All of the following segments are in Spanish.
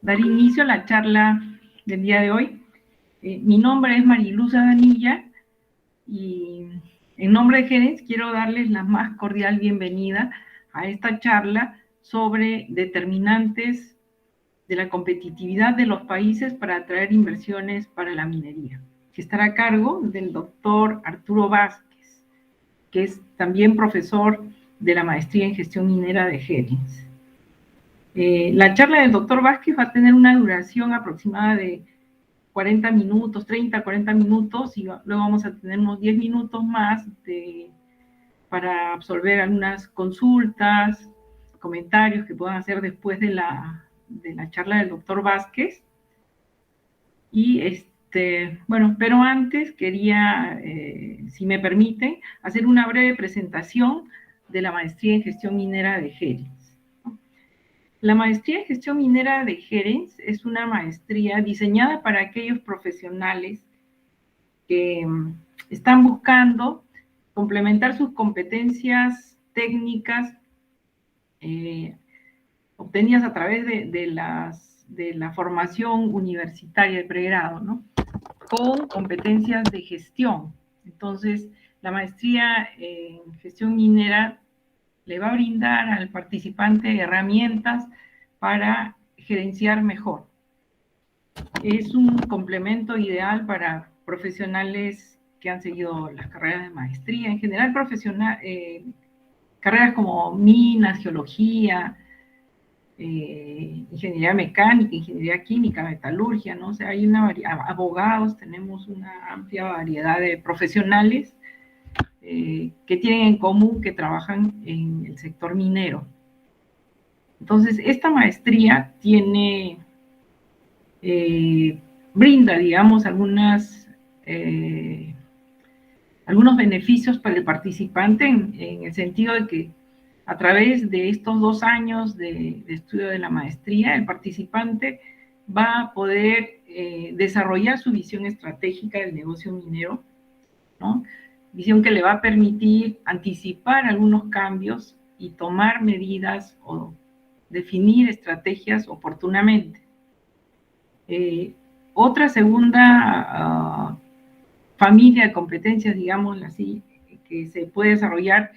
dar inicio a la charla del día de hoy. Mi nombre es Mariluz Adanilla y en nombre de Gerencia quiero darles la más cordial bienvenida a esta charla sobre determinantes de la competitividad de los países para atraer inversiones para la minería, que estará a cargo del doctor Arturo Vázquez, que es también profesor de la maestría en gestión minera de Gerencia. La charla del doctor Vázquez va a tener una duración aproximada de 40 minutos, 30, 40 minutos, y luego vamos a tener unos 10 minutos más para absolver algunas consultas, comentarios que puedan hacer después de la charla del doctor Vázquez. Y bueno, pero antes quería, si me permiten, hacer una breve presentación de la maestría en gestión minera de Gerencia. La maestría en gestión minera de Gerencia es una maestría diseñada para aquellos profesionales que están buscando complementar sus competencias técnicas obtenidas a través de la formación universitaria de pregrado, ¿no? Con competencias de gestión. Entonces, la maestría en gestión minera le va a brindar al participante herramientas para gerenciar mejor. Es un complemento ideal para profesionales que han seguido las carreras de maestría, en general carreras como minas, geología, ingeniería mecánica, ingeniería química, metalurgia, ¿no? O sea, hay abogados, tenemos una amplia variedad de profesionales que tienen en común que trabajan en el sector minero. Entonces, esta maestría brinda, digamos, algunos beneficios para el participante en el sentido de que a través de estos 2 años de estudio de la maestría, el participante va a poder desarrollar su visión estratégica del negocio minero, ¿no? Visión que le va a permitir anticipar algunos cambios y tomar medidas o definir estrategias oportunamente. Otra segunda familia de competencias, digamos así, que se puede desarrollar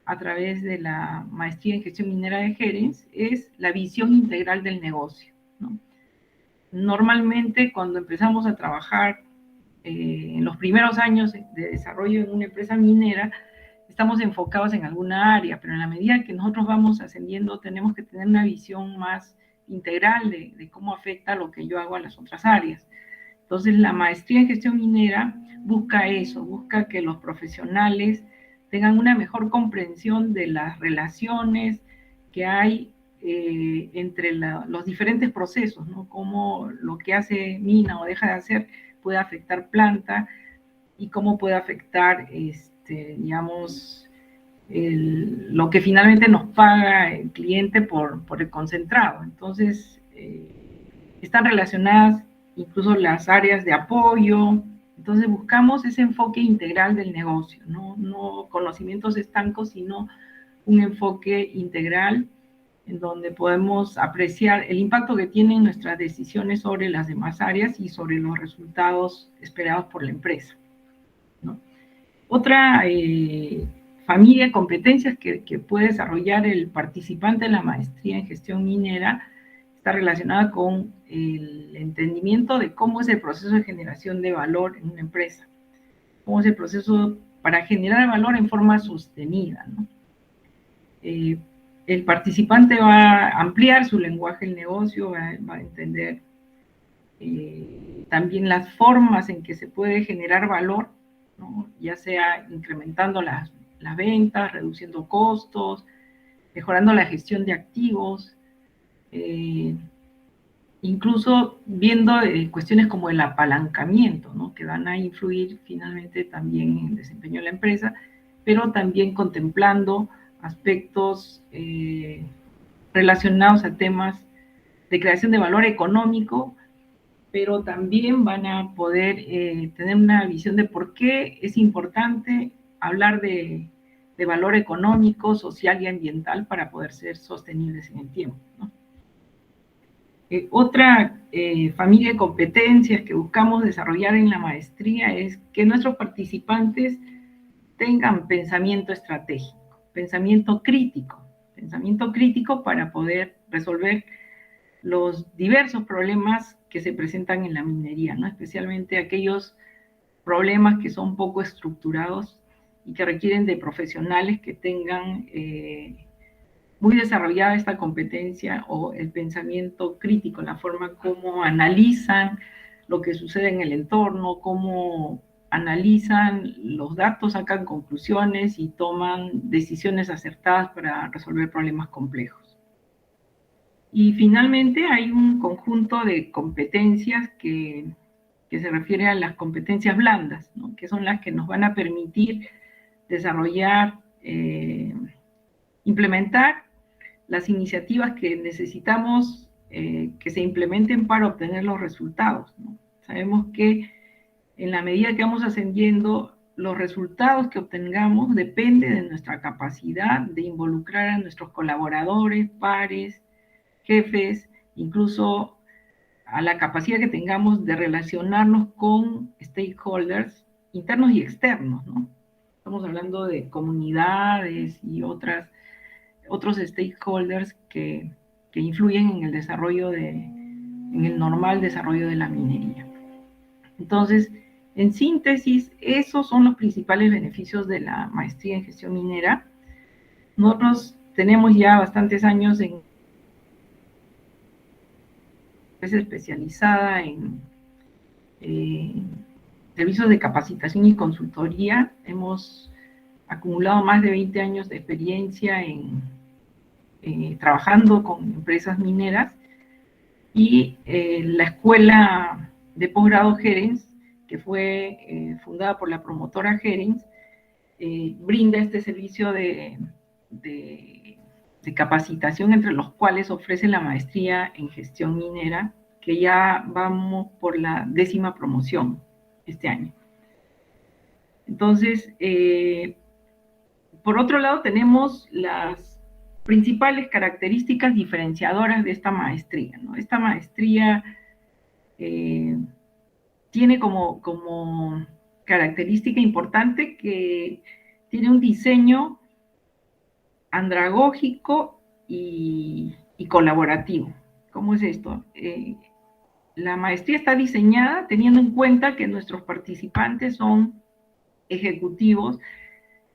a través de la maestría en gestión minera de Gerencia es la visión integral del negocio, ¿no? Normalmente cuando empezamos a trabajar en los primeros años de desarrollo en una empresa minera, estamos enfocados en alguna área, pero en la medida que nosotros vamos ascendiendo tenemos que tener una visión más integral de cómo afecta lo que yo hago a las otras áreas. Entonces, la maestría en gestión minera busca eso, busca que los profesionales tengan una mejor comprensión de las relaciones que hay entre los diferentes procesos, ¿no? Cómo lo que hace mina o deja de hacer puede afectar planta y cómo puede afectar, digamos, lo que finalmente nos paga el cliente por el concentrado. Entonces, están relacionadas incluso las áreas de apoyo. Entonces buscamos ese enfoque integral del negocio, no conocimientos estancos, sino un enfoque integral en donde podemos apreciar el impacto que tienen nuestras decisiones sobre las demás áreas y sobre los resultados esperados por la empresa, ¿no? Otra familia de competencias que puede desarrollar el participante en la maestría en gestión minera está relacionada con el entendimiento de cómo es el proceso de generación de valor en una empresa, cómo es el proceso para generar valor en forma sostenida, ¿no? El participante va a ampliar su lenguaje del negocio, va a entender también las formas en que se puede generar valor, ¿no? Ya sea incrementando las ventas, reduciendo costos, mejorando la gestión de activos, incluso viendo cuestiones como el apalancamiento, ¿no? Que van a influir finalmente también en el desempeño de la empresa, pero también contemplando aspectos relacionados a temas de creación de valor económico, pero también van a poder tener una visión de por qué es importante hablar de valor económico, social y ambiental para poder ser sostenibles en el tiempo, ¿no? Otra familia de competencias que buscamos desarrollar en la maestría es que nuestros participantes tengan pensamiento estratégico, pensamiento crítico para poder resolver los diversos problemas que se presentan en la minería, ¿no? Especialmente aquellos problemas que son poco estructurados y que requieren de profesionales que tengan muy desarrollada esta competencia o el pensamiento crítico, la forma como analizan lo que sucede en el entorno, cómo analizan los datos, sacan conclusiones y toman decisiones acertadas para resolver problemas complejos. Y finalmente hay un conjunto de competencias que se refiere a las competencias blandas, ¿no? Que son las que nos van a permitir desarrollar, implementar las iniciativas que necesitamos que se implementen para obtener los resultados, ¿no? Sabemos que en la medida que vamos ascendiendo, los resultados que obtengamos dependen de nuestra capacidad de involucrar a nuestros colaboradores, pares, jefes, incluso a la capacidad que tengamos de relacionarnos con stakeholders internos y externos, ¿no? Estamos hablando de comunidades y otros stakeholders que influyen en el desarrollo en el normal desarrollo de la minería. Entonces, en síntesis, esos son los principales beneficios de la maestría en gestión minera. Nosotros tenemos ya bastantes años en empresa especializada en servicios de capacitación y consultoría. Hemos acumulado más de 20 años de experiencia trabajando con empresas mineras, y la escuela de posgrado Gerens, que fue fundada por la promotora Gerens, brinda este servicio de capacitación, entre los cuales ofrece la maestría en gestión minera, que ya vamos por la 10ª promoción este año. Entonces, por otro lado, tenemos las principales características diferenciadoras de esta maestría, ¿no? Esta maestría tiene como característica importante que tiene un diseño andragógico y colaborativo. ¿Cómo es esto? La maestría está diseñada teniendo en cuenta que nuestros participantes son ejecutivos,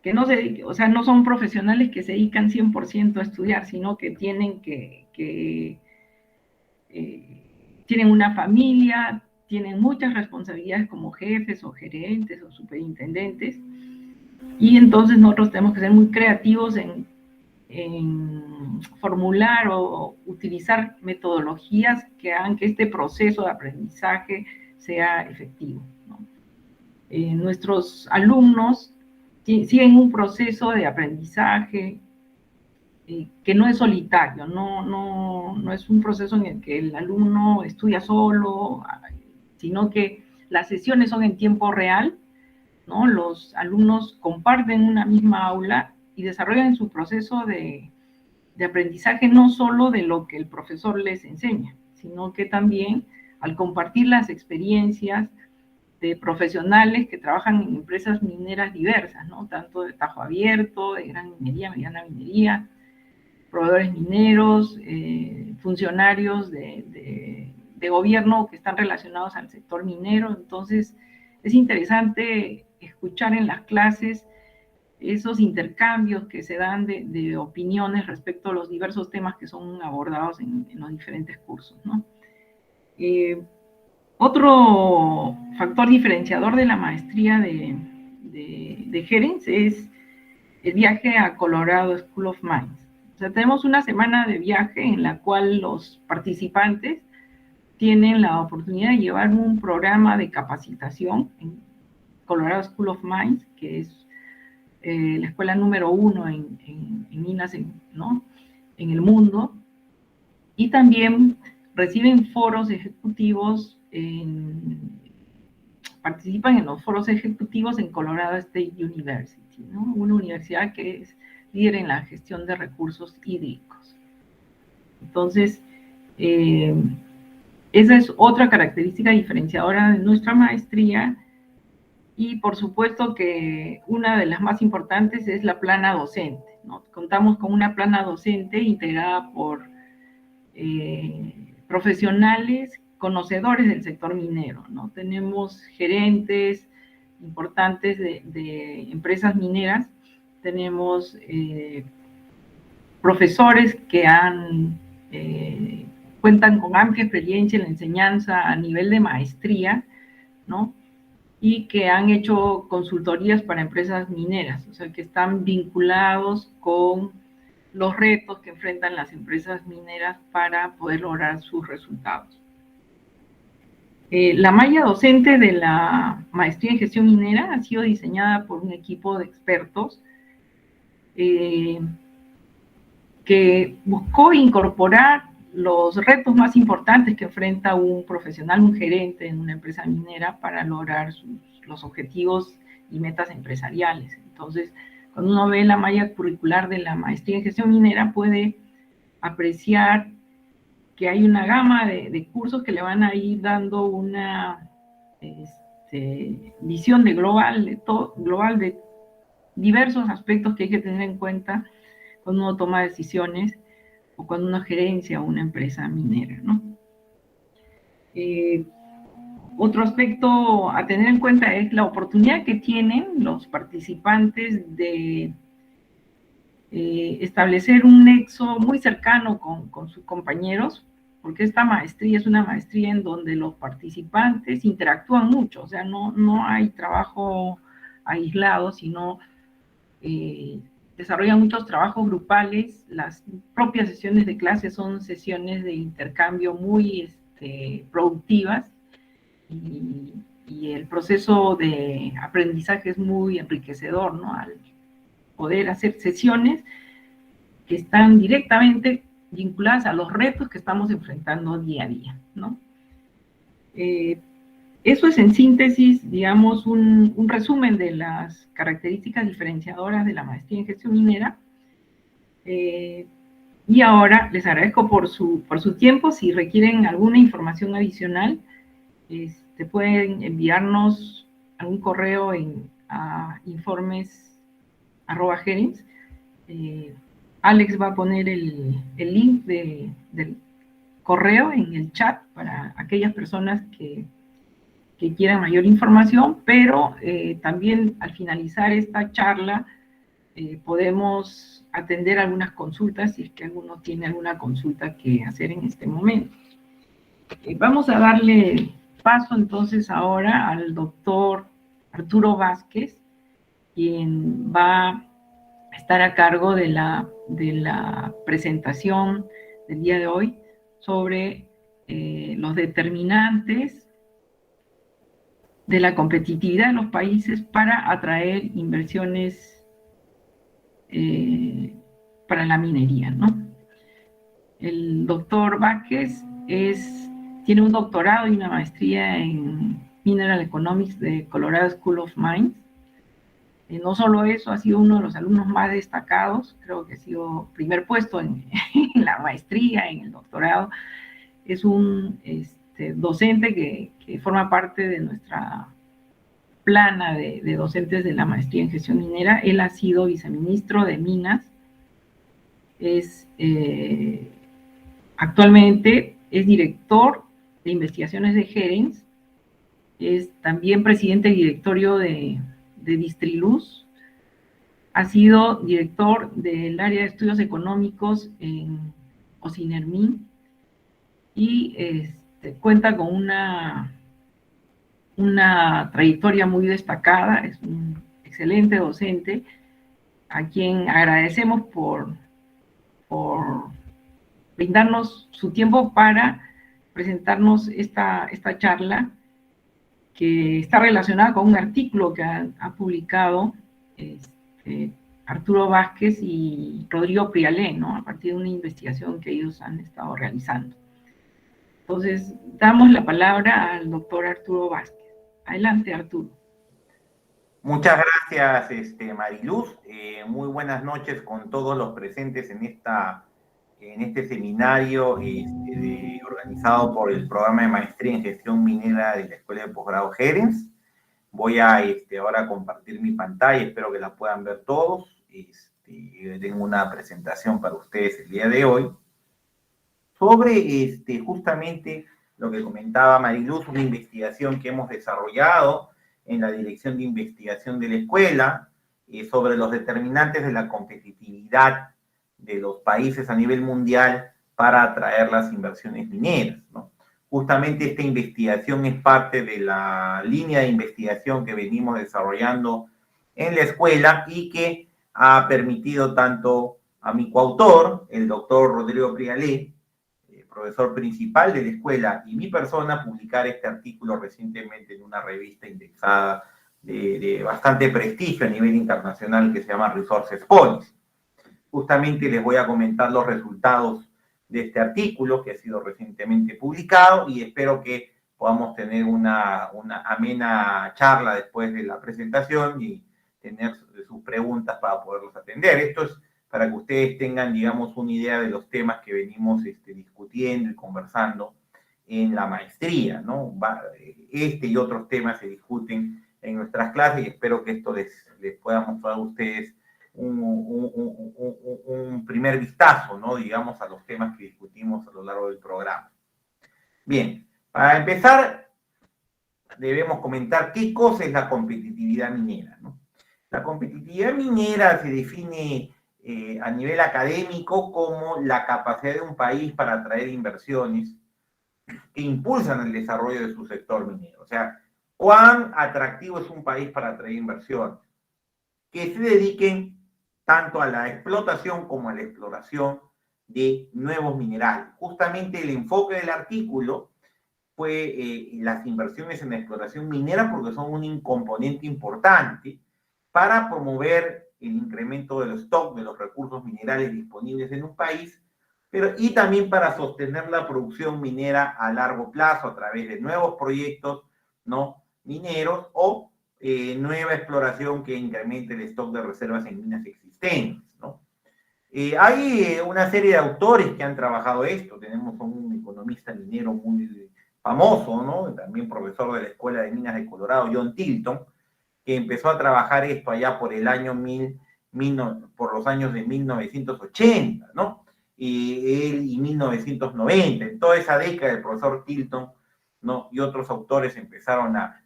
que no son profesionales que se dedican 100% a estudiar, sino que tienen tienen una familia, tienen muchas responsabilidades como jefes o gerentes o superintendentes, y entonces nosotros tenemos que ser muy creativos en formular o utilizar metodologías que hagan que este proceso de aprendizaje sea efectivo, ¿no? Nuestros alumnos siguen un proceso de aprendizaje que no es solitario, no es un proceso en el que el alumno estudia solo, sino que las sesiones son en tiempo real, ¿no? Los alumnos comparten una misma aula y desarrollan su proceso de aprendizaje no solo de lo que el profesor les enseña, sino que también al compartir las experiencias de profesionales que trabajan en empresas mineras diversas, ¿no? Tanto de tajo abierto, de gran minería, mediana minería, proveedores mineros, funcionarios de gobierno que están relacionados al sector minero. Entonces, es interesante escuchar en las clases esos intercambios que se dan de opiniones respecto a los diversos temas que son abordados en los diferentes cursos, ¿no? Otro factor diferenciador de la maestría de Gerens es el viaje a Colorado School of Mines. O sea, tenemos una semana de viaje en la cual los participantes tienen la oportunidad de llevar un programa de capacitación en Colorado School of Mines, que es la escuela número 1 en minas, ¿no?, en el mundo, y también reciben foros ejecutivos, participan en los foros ejecutivos en Colorado State University, ¿no?, una universidad que es líder en la gestión de recursos hídricos. Entonces, Esa es otra característica diferenciadora de nuestra maestría. Y por supuesto que una de las más importantes es la plana docente, ¿no? Contamos con una plana docente integrada por profesionales conocedores del sector minero, ¿no? Tenemos gerentes importantes de empresas mineras, tenemos profesores que cuentan con amplia experiencia en la enseñanza a nivel de maestría, ¿no? Y que han hecho consultorías para empresas mineras, o sea, que están vinculados con los retos que enfrentan las empresas mineras para poder lograr sus resultados. La malla docente de la maestría en gestión minera ha sido diseñada por un equipo de expertos que buscó incorporar los retos más importantes que enfrenta un profesional, un gerente en una empresa minera para lograr los objetivos y metas empresariales. Entonces, cuando uno ve la malla curricular de la maestría en gestión minera, puede apreciar que hay una gama de cursos que le van a ir dando una visión global de diversos aspectos que hay que tener en cuenta cuando uno toma decisiones o cuando uno gerencia una empresa minera, ¿no? Otro aspecto a tener en cuenta es la oportunidad que tienen los participantes de establecer un nexo muy cercano con sus compañeros, porque esta maestría es una maestría en donde los participantes interactúan mucho, o sea, no hay trabajo aislado, sino desarrollan muchos trabajos grupales, las propias sesiones de clase son sesiones de intercambio muy productivas y el proceso de aprendizaje es muy enriquecedor, ¿no? Al poder hacer sesiones que están directamente vinculadas a los retos que estamos enfrentando día a día, ¿no? Eso es en síntesis, digamos, un resumen de las características diferenciadoras de la maestría en gestión minera. Y ahora les agradezco por su tiempo. Si requieren alguna información adicional, pueden enviarnos algún correo a informes@gerens. Alex va a poner el link del correo en el chat para aquellas personas que quieran mayor información, pero también al finalizar esta charla podemos atender algunas consultas si es que alguno tiene alguna consulta que hacer en este momento. Vamos a darle paso entonces ahora al doctor Arturo Vázquez, quien va a estar a cargo de la presentación del día de hoy sobre los determinantes de la competitividad de los países para atraer inversiones para la minería, ¿no? El doctor Vázquez tiene un doctorado y una maestría en Mineral Economics de Colorado School of Mines. No solo eso, ha sido uno de los alumnos más destacados, creo que ha sido primer puesto en la maestría, en el doctorado. Es un docente que forma parte de nuestra plana de docentes de la maestría en gestión minera. Él ha sido viceministro de Minas, actualmente es director de investigaciones de Gerens, es también presidente del directorio de Distriluz, ha sido director del área de estudios económicos en Ocinermin y cuenta con una trayectoria muy destacada, es un excelente docente, a quien agradecemos por brindarnos su tiempo para presentarnos esta charla que está relacionada con un artículo que ha publicado Arturo Vázquez y Rodrigo Prialé, ¿no? A partir de una investigación que ellos han estado realizando. Entonces, damos la palabra al doctor Arturo Vázquez. Adelante, Arturo. Muchas gracias, Mariluz. Muy buenas noches con todos los presentes en esta en este seminario organizado por el programa de maestría en gestión minera de la Escuela de Posgrado Gerens. Voy a ahora compartir mi pantalla, espero que la puedan ver todos. Tengo una presentación para ustedes el día de hoy sobre justamente lo que comentaba Mariluz, una investigación que hemos desarrollado en la Dirección de Investigación de la Escuela sobre los determinantes de la competitividad de los países a nivel mundial para atraer las inversiones mineras, ¿no? Justamente esta investigación es parte de la línea de investigación que venimos desarrollando en la escuela y que ha permitido tanto a mi coautor, el doctor Rodrigo Prialé, profesor principal de la escuela, y mi persona, publicar este artículo recientemente en una revista indexada de bastante prestigio a nivel internacional que se llama Resources Policy. Justamente les voy a comentar los resultados de este artículo que ha sido recientemente publicado y espero que podamos tener una amena charla después de la presentación y tener sus preguntas para poderlos atender. Esto es para que ustedes tengan, digamos, una idea de los temas que venimos discutiendo y conversando en la maestría, ¿no? Este y otros temas se discuten en nuestras clases y espero que esto les pueda mostrar a ustedes un primer vistazo, ¿no? Digamos, a los temas que discutimos a lo largo del programa. Bien, para empezar, debemos comentar qué cosa es la competitividad minera, ¿no? La competitividad minera se define a nivel académico como la capacidad de un país para atraer inversiones que impulsan el desarrollo de su sector minero. O sea, cuán atractivo es un país para atraer inversiones que se dediquen tanto a la explotación como a la exploración de nuevos minerales. Justamente el enfoque del artículo fue las inversiones en la exploración minera porque son un componente importante para promover el incremento del stock de los recursos minerales disponibles en un país, y también para sostener la producción minera a largo plazo a través de nuevos proyectos, ¿no?, mineros o nueva exploración que incremente el stock de reservas en minas existentes, ¿no? Hay una serie de autores que han trabajado esto. Tenemos un economista minero muy famoso, ¿no?, también profesor de la Escuela de Minas de Colorado, John Tilton, que empezó a trabajar esto allá por el año por los años de 1980, ¿no? Y 1990. En toda esa década el profesor Tilton, ¿no?, y otros autores empezaron a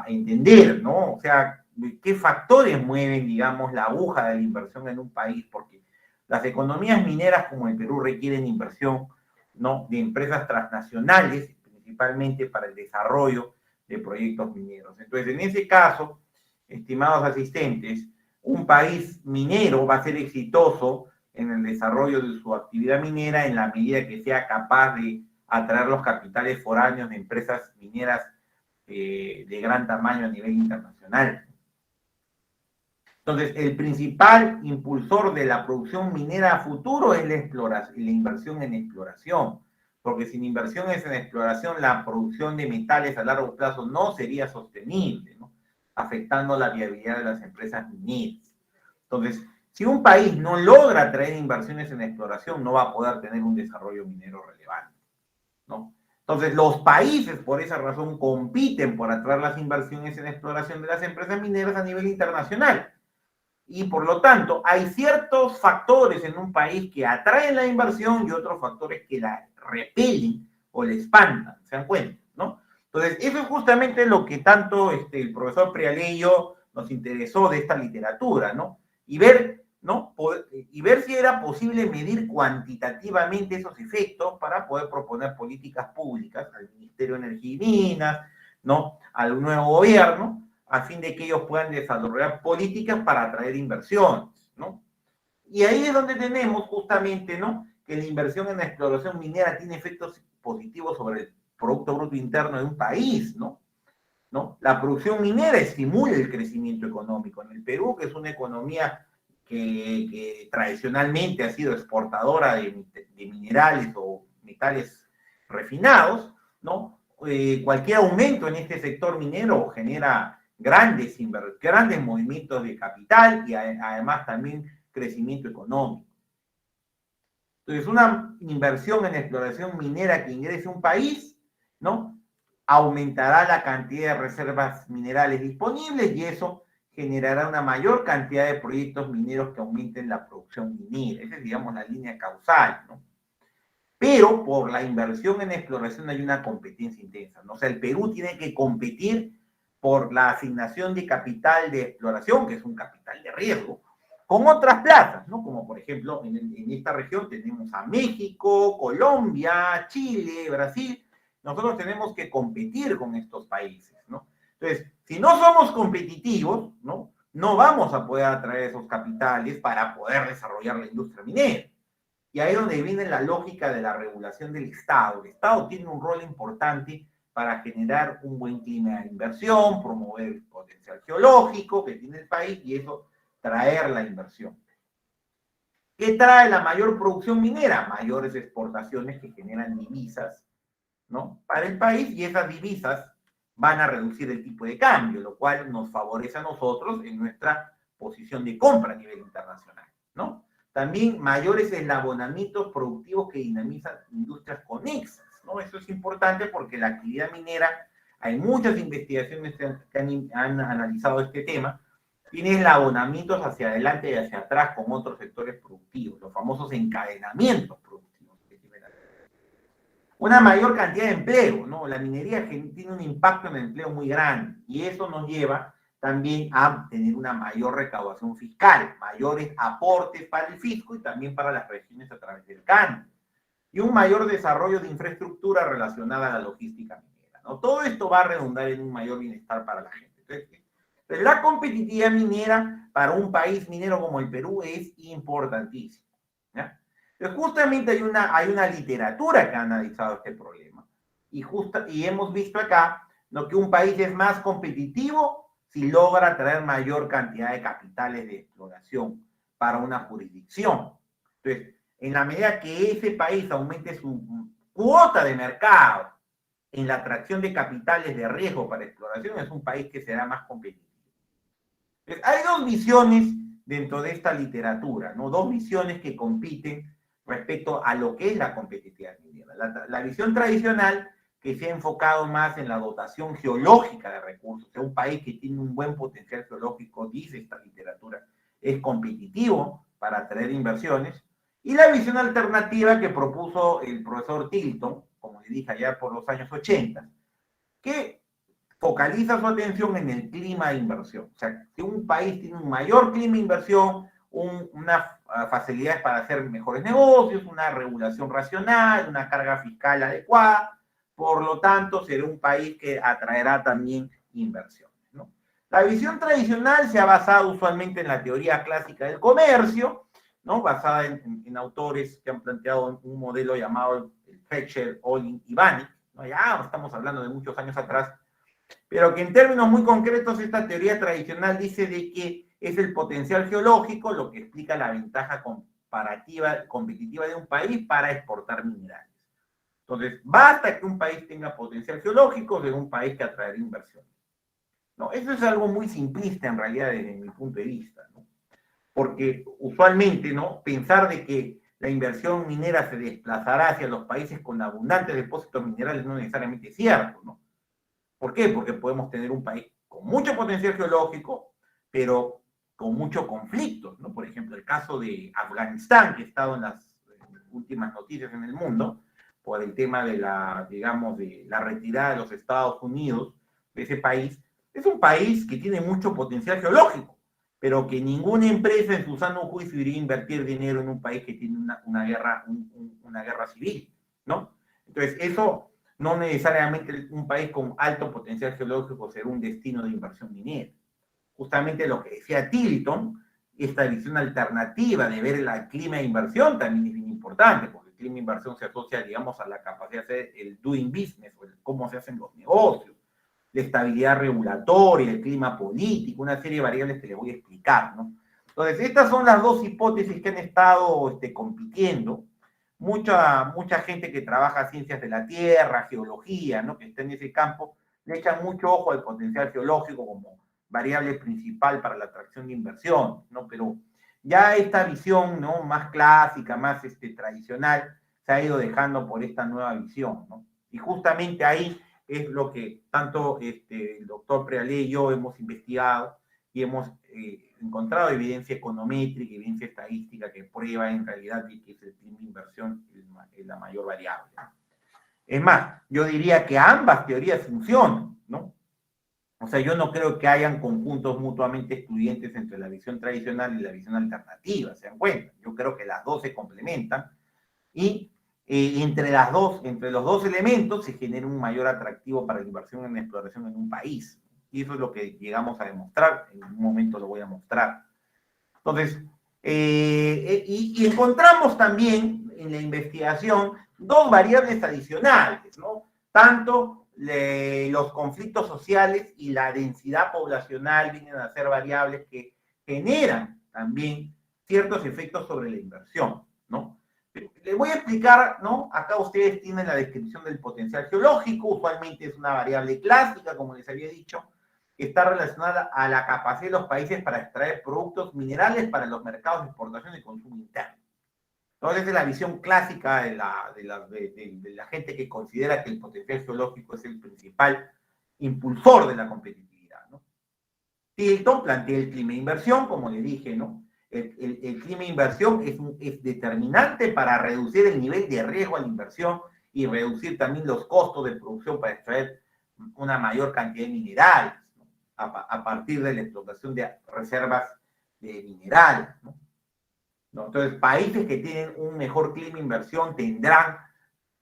entender, ¿no? O sea, qué factores mueven, digamos, la aguja de la inversión en un país, porque las economías mineras como el Perú requieren inversión, ¿no?, de empresas transnacionales, principalmente para el desarrollo de proyectos mineros. Entonces, en ese caso, estimados asistentes, un país minero va a ser exitoso en el desarrollo de su actividad minera en la medida que sea capaz de atraer los capitales foráneos de empresas mineras de gran tamaño a nivel internacional. Entonces, el principal impulsor de la producción minera a futuro es la inversión en exploración, porque sin inversiones en exploración, la producción de metales a largo plazo no sería sostenible, ¿no?, afectando la viabilidad de las empresas mineras. Entonces, si un país no logra atraer inversiones en exploración, no va a poder tener un desarrollo minero relevante, ¿no? Entonces, los países, por esa razón, compiten por atraer las inversiones en exploración de las empresas mineras a nivel internacional. Y por lo tanto, hay ciertos factores en un país que atraen la inversión y otros factores que la repelen o la espantan, ¿se dan cuenta?, ¿no? Entonces, eso es justamente lo que tanto el profesor Prialé y yo nos interesó de esta literatura, ¿no? Y ver, ¿no?, y ver si era posible medir cuantitativamente esos efectos para poder proponer políticas públicas al Ministerio de Energía y Minas, ¿no?, al nuevo gobierno, a fin de que ellos puedan desarrollar políticas para atraer inversiones, ¿no? Y ahí es donde tenemos justamente, ¿no?, que la inversión en la exploración minera tiene efectos positivos sobre el Producto Bruto Interno de un país, ¿no? La producción minera estimula el crecimiento económico. En el Perú, que es una economía que tradicionalmente ha sido exportadora de minerales o metales refinados, ¿no?, cualquier aumento en este sector minero genera grandes movimientos de capital y además también crecimiento económico. Entonces, una inversión en exploración minera que ingrese a un país, ¿no? Aumentará la cantidad de reservas minerales disponibles y eso generará una mayor cantidad de proyectos mineros que aumenten la producción minera. Esa es, digamos, la línea causal, ¿no? Pero por la inversión en exploración hay una competencia intensa, ¿no? O sea, el Perú tiene que competir por la asignación de capital de exploración, que es un capital de riesgo, con otras plazas, ¿no? Como por ejemplo, en esta región tenemos a México, Colombia, Chile, Brasil. Nosotros tenemos que competir con estos países, ¿no? Entonces, si no somos competitivos, ¿no? No vamos a poder atraer esos capitales para poder desarrollar la industria minera. Y ahí es donde viene la lógica de la regulación del Estado. El Estado tiene un rol importante para generar un buen clima de inversión, promover el potencial geológico que tiene el país y eso traer la inversión. ¿Qué trae la mayor producción minera? Mayores exportaciones que generan divisas, ¿no? Para el país, y esas divisas van a reducir el tipo de cambio, lo cual nos favorece a nosotros en nuestra posición de compra a nivel internacional, ¿no? También mayores eslabonamientos productivos que dinamizan industrias conexas, ¿no? Eso es importante porque la actividad minera, hay muchas investigaciones que han analizado este tema, tiene eslabonamientos hacia adelante y hacia atrás con otros sectores productivos, los famosos encadenamientos productivos. Una mayor cantidad de empleo, ¿no? La minería tiene un impacto en el empleo muy grande y eso nos lleva también a tener una mayor recaudación fiscal, mayores aportes para el fisco y también para las regiones a través del CAN, y un mayor desarrollo de infraestructura relacionada a la logística minera, ¿no? Todo esto va a redundar en un mayor bienestar para la gente. Entonces, la competitividad minera para un país minero como el Perú es importantísima, ¿ya? Entonces, justamente hay una literatura que ha analizado este problema y hemos visto acá, ¿no?, que un país es más competitivo si logra traer mayor cantidad de capitales de exploración para una jurisdicción. Entonces, en la medida que ese país aumente su cuota de mercado en la atracción de capitales de riesgo para exploración, es un país que será más competitivo. Entonces, hay dos visiones dentro de esta literatura, ¿no? Dos visiones que compiten respecto a lo que es la competitividad minera. La visión tradicional, que se ha enfocado más en la dotación geológica de recursos, o sea, un país que tiene un buen potencial geológico, dice esta literatura, es competitivo para atraer inversiones, y la visión alternativa que propuso el profesor Tilton, como le dije allá por los años 80, que focaliza su atención en el clima de inversión. O sea, que un país tiene un mayor clima de inversión, unas facilidades para hacer mejores negocios, una regulación racional, una carga fiscal adecuada, por lo tanto, será un país que atraerá también inversiones, ¿no? La visión tradicional se ha basado usualmente en la teoría clásica del comercio, ¿no?, basada en autores que han planteado un modelo llamado el Fetcher, Olin y Vanik, ¿no? Ya estamos hablando de muchos años atrás, pero que en términos muy concretos esta teoría tradicional dice de que es el potencial geológico lo que explica la ventaja competitiva de un país para exportar minerales. Entonces, basta que un país tenga potencial geológico de un país que atraerá inversión. No, eso es algo muy simplista en realidad desde mi punto de vista, ¿no? Porque usualmente, ¿no?, pensar de que la inversión minera se desplazará hacia los países con abundantes depósitos minerales no necesariamente es cierto, ¿no? ¿Por qué? Porque podemos tener un país con mucho potencial geológico, pero con muchos conflictos, ¿no? Por ejemplo, el caso de Afganistán, que ha estado en las últimas noticias en el mundo, por el tema de la, digamos, de la retirada de los Estados Unidos de ese país. Es un país que tiene mucho potencial geológico, pero que ninguna empresa en su sano juicio iría a invertir dinero en un país que tiene una guerra civil, ¿no? Entonces, eso no necesariamente un país con alto potencial geológico será un destino de inversión minera. Justamente lo que decía Tilton, esta visión alternativa de ver el clima de inversión también es bien importante, porque el clima de inversión se asocia, digamos, a la capacidad de hacer el doing business, o el cómo se hacen los negocios, la estabilidad regulatoria, el clima político, una serie de variables que les voy a explicar, ¿no? Entonces, estas son las dos hipótesis que han estado compitiendo. Mucha gente que trabaja ciencias de la tierra, geología, ¿no?, que está en ese campo, le echan mucho ojo al potencial geológico como variable principal para la atracción de inversión, ¿no? Pero ya esta visión, ¿no?, más clásica, más tradicional, se ha ido dejando por esta nueva visión, ¿no? Y justamente ahí es lo que tanto el doctor Prealé y yo hemos investigado y hemos encontrado evidencia econométrica, evidencia estadística que prueba en realidad que es el clima de inversión la mayor variable. Es más, yo diría que ambas teorías funcionan, ¿no? O sea, yo no creo que hayan conjuntos mutuamente excluyentes entre la visión tradicional y la visión alternativa, ¿se dan cuenta? Yo creo que las dos se complementan y entre los dos elementos se genera un mayor atractivo para la inversión en exploración en un país. Y eso es lo que llegamos a demostrar, en un momento lo voy a mostrar. Entonces, y encontramos también en la investigación dos variables adicionales, ¿no? Tanto los conflictos sociales y la densidad poblacional vienen a ser variables que generan también ciertos efectos sobre la inversión, ¿no? Les voy a explicar, ¿no? Acá ustedes tienen la descripción del potencial geológico, usualmente es una variable clásica, como les había dicho, que está relacionada a la capacidad de los países para extraer productos minerales para los mercados de exportación y consumo interno. Entonces, es la visión clásica de la gente que considera que el potencial geológico es el principal impulsor de la competitividad, ¿no? Tilton plantea el clima de inversión, como le dije, ¿no? El clima de inversión es determinante para reducir el nivel de riesgo a la inversión y reducir también los costos de producción para extraer una mayor cantidad de minerales, ¿no?, a partir de la explotación de reservas de minerales, ¿no? Entonces, países que tienen un mejor clima de inversión tendrán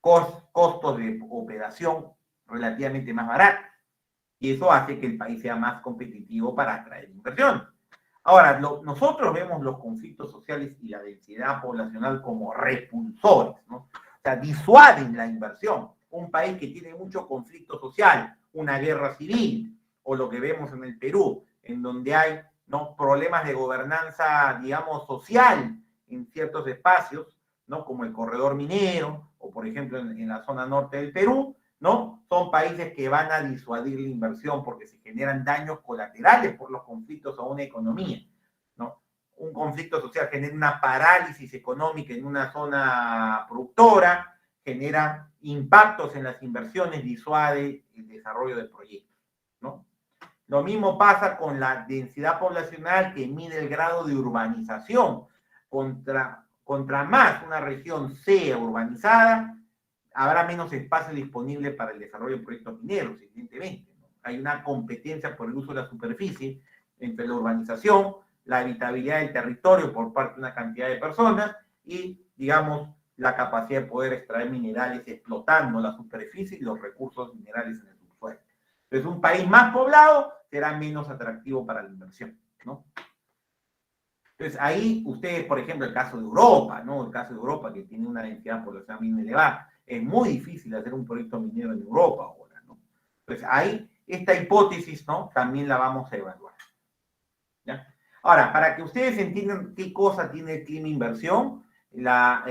costos de operación relativamente más baratos. Y eso hace que el país sea más competitivo para atraer inversión. Ahora, nosotros vemos los conflictos sociales y la densidad poblacional como repulsores, ¿no? O sea, disuaden la inversión. Un país que tiene mucho conflicto social, una guerra civil, o lo que vemos en el Perú, en donde hay, ¿no?, problemas de gobernanza, digamos, social en ciertos espacios, ¿no?, como el corredor minero, o por ejemplo en la zona norte del Perú, ¿no? Son países que van a disuadir la inversión porque se generan daños colaterales por los conflictos a una economía, ¿no? Un conflicto social genera una parálisis económica en una zona productora, genera impactos en las inversiones, disuade el desarrollo de proyectos, ¿no? Lo mismo pasa con la densidad poblacional, que mide el grado de urbanización. Contra más una región sea urbanizada, habrá menos espacio disponible para el desarrollo de proyectos mineros, evidentemente, ¿no? Hay una competencia por el uso de la superficie entre la urbanización, la habitabilidad del territorio por parte de una cantidad de personas y, digamos, la capacidad de poder extraer minerales explotando la superficie y los recursos minerales en el subsuelo. Entonces, un país más poblado será menos atractivo para la inversión, ¿no? Entonces, ahí ustedes, por ejemplo, el caso de Europa, ¿no? El caso de Europa, que tiene una densidad poblacional bien elevada. Es muy difícil hacer un proyecto minero en Europa ahora, ¿no? Entonces, ahí, esta hipótesis, ¿no?, también la vamos a evaluar, ¿ya? Ahora, para que ustedes entiendan qué cosa tiene el clima inversión, la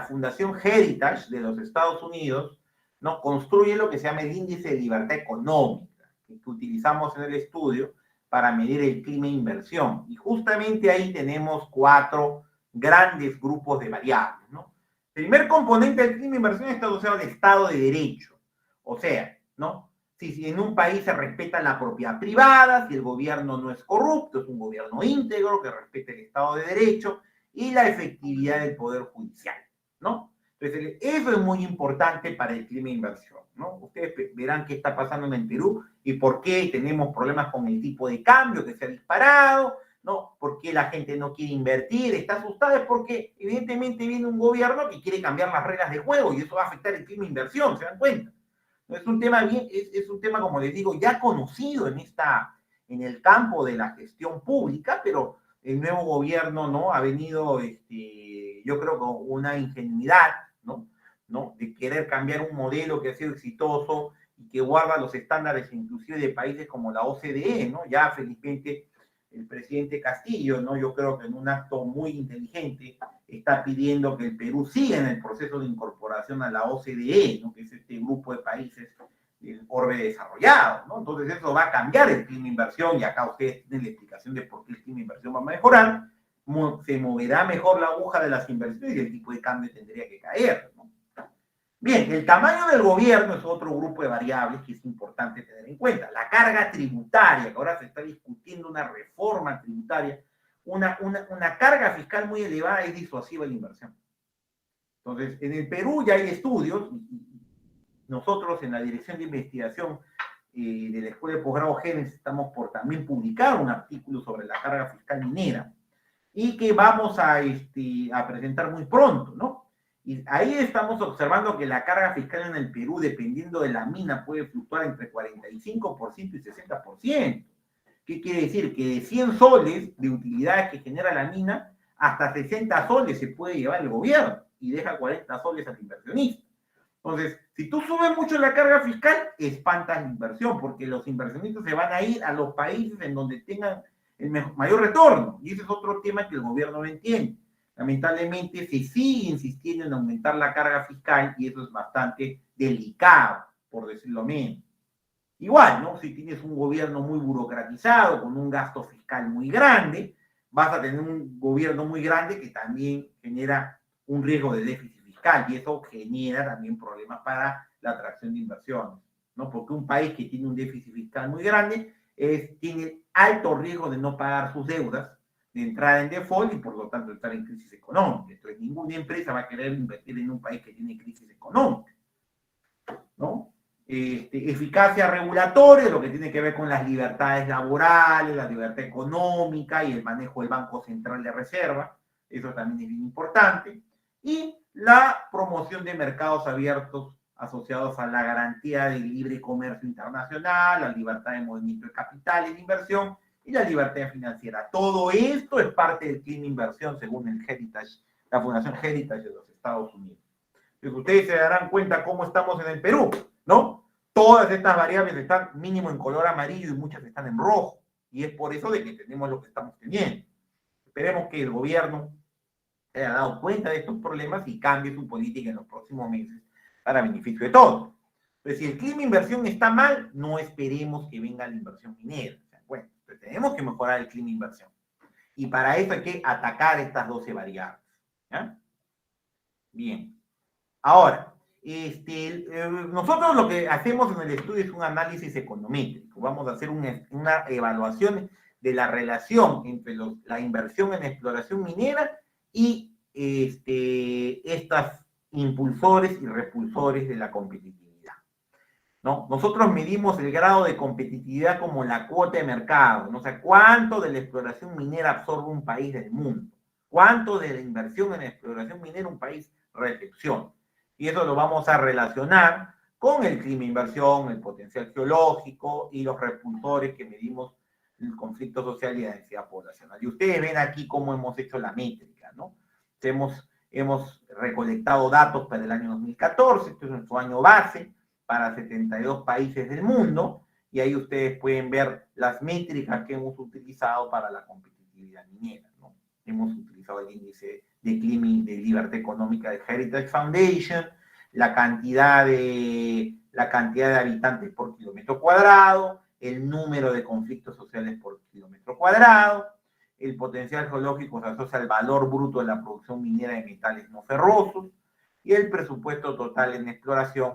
Fundación Heritage de los Estados Unidos, ¿no?, construye lo que se llama el índice de libertad económica, que utilizamos en el estudio para medir el clima de inversión. Y justamente ahí tenemos 4 grandes grupos de variables, ¿no? El primer componente del clima de inversión está asociado al Estado de Derecho. O sea, ¿no?, si en un país se respeta la propiedad privada, si el gobierno no es corrupto, es un gobierno íntegro que respeta el Estado de Derecho, y la efectividad del Poder Judicial, ¿no? Entonces, eso es muy importante para el clima de inversión, ¿no? Ustedes verán qué está pasando en el Perú y por qué tenemos problemas con el tipo de cambio que se ha disparado, ¿no? ¿Por qué la gente no quiere invertir? Está asustada, es porque evidentemente viene un gobierno que quiere cambiar las reglas de juego y eso va a afectar el clima de inversión, ¿se dan cuenta? Es un tema, como les digo, ya conocido en el campo de la gestión pública, pero el nuevo gobierno, ¿no?, ha venido, yo creo, con una ingenuidad, ¿no?, de querer cambiar un modelo que ha sido exitoso y que guarda los estándares inclusive de países como la OCDE, ¿no? Ya felizmente el presidente Castillo, ¿no?, yo creo que en un acto muy inteligente está pidiendo que el Perú siga en el proceso de incorporación a la OCDE, ¿no?, que es este grupo de países del orbe desarrollado, ¿no? Entonces eso va a cambiar el clima de inversión y acá ustedes tienen la explicación de por qué el clima de inversión va a mejorar, se moverá mejor la aguja de las inversiones y el tipo de cambio tendría que caer, ¿no? Bien, el tamaño del gobierno es otro grupo de variables que es importante tener en cuenta. La carga tributaria, que ahora se está discutiendo una reforma tributaria, una carga fiscal muy elevada es disuasiva de la inversión. Entonces, en el Perú ya hay estudios, nosotros en la Dirección de Investigación de la Escuela de Posgrado Génesis estamos por también publicar un artículo sobre la carga fiscal minera y que vamos a presentar muy pronto, ¿no? Y ahí estamos observando que la carga fiscal en el Perú, dependiendo de la mina, puede fluctuar entre 45% y 60%. ¿Qué quiere decir? Que de 100 soles de utilidades que genera la mina, hasta 60 soles se puede llevar el gobierno y deja 40 soles al inversionista. Entonces, si tú subes mucho la carga fiscal, espantas la inversión, porque los inversionistas se van a ir a los países en donde tengan el mayor retorno. Y ese es otro tema que el gobierno no entiende. Lamentablemente se sigue insistiendo en aumentar la carga fiscal y eso es bastante delicado, por decirlo menos. Igual, ¿no? Si tienes un gobierno muy burocratizado, con un gasto fiscal muy grande, vas a tener un gobierno muy grande que también genera un riesgo de déficit fiscal y eso genera también problemas para la atracción de inversiones, ¿no? Porque un país que tiene un déficit fiscal muy grande tiene alto riesgo de no pagar sus deudas, de entrar en default y por lo tanto estar en crisis económica. Entonces ninguna empresa va a querer invertir en un país que tiene crisis económica, ¿no? Eficacia regulatoria, lo que tiene que ver con las libertades laborales, la libertad económica y el manejo del Banco Central de Reserva, eso también es bien importante, y la promoción de mercados abiertos asociados a la garantía del libre comercio internacional, la libertad de movimiento de capitales de inversión y la libertad financiera. Todo esto es parte del clima de inversión según el Heritage, la Fundación Heritage de los Estados Unidos. Entonces ustedes se darán cuenta cómo estamos en el Perú, ¿no? Todas estas variables están mínimo en color amarillo y muchas están en rojo. Y es por eso de que tenemos lo que estamos teniendo. Esperemos que el gobierno se haya dado cuenta de estos problemas y cambie su política en los próximos meses para beneficio de todos. Entonces, si el clima de inversión está mal, no esperemos que venga la inversión minera. Bueno, pues tenemos que mejorar el clima de inversión. Y para eso hay que atacar estas 12 variables. ¿Ya? Bien. Ahora, nosotros lo que hacemos en el estudio es un análisis econométrico. Vamos a hacer una evaluación de la relación entre la inversión en exploración minera y estos impulsores y repulsores de la competitividad, ¿no? Nosotros medimos el grado de competitividad como la cuota de mercado, ¿no? O sea, cuánto de la exploración minera absorbe un país del mundo, cuánto de la inversión en exploración minera un país recepciona. Y eso lo vamos a relacionar con el clima de inversión, el potencial geológico y los repulsores que medimos el conflicto social y la densidad poblacional. Y ustedes ven aquí cómo hemos hecho la métrica, ¿no? Hemos recolectado datos para el año 2014, este es nuestro año base, para 72 países del mundo, y ahí ustedes pueden ver las métricas que hemos utilizado para la competitividad minera, ¿no? Hemos utilizado el índice de clima y de libertad económica de Heritage Foundation, la cantidad de habitantes por kilómetro cuadrado, el número de conflictos sociales por kilómetro cuadrado, el potencial geológico se asocia al valor bruto de la producción minera de metales no ferrosos y el presupuesto total en exploración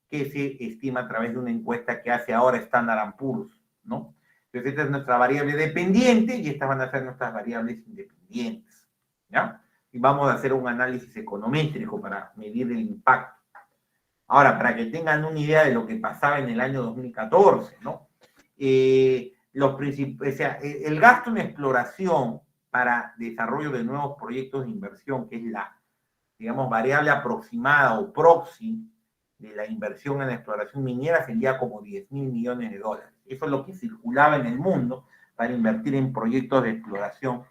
que se estima a través de una encuesta que hace ahora Standard & Poor's, ¿no? Entonces esta es nuestra variable dependiente y estas van a ser nuestras variables independientes, ¿ya? Y vamos a hacer un análisis econométrico para medir el impacto. Ahora, para que tengan una idea de lo que pasaba en el año 2014, ¿no? O sea, el gasto en exploración para desarrollo de nuevos proyectos de inversión, que es la, digamos, variable aproximada o proxy de la inversión en exploración minera, sería como 10.000 millones de dólares. Eso es lo que circulaba en el mundo para invertir en proyectos de exploración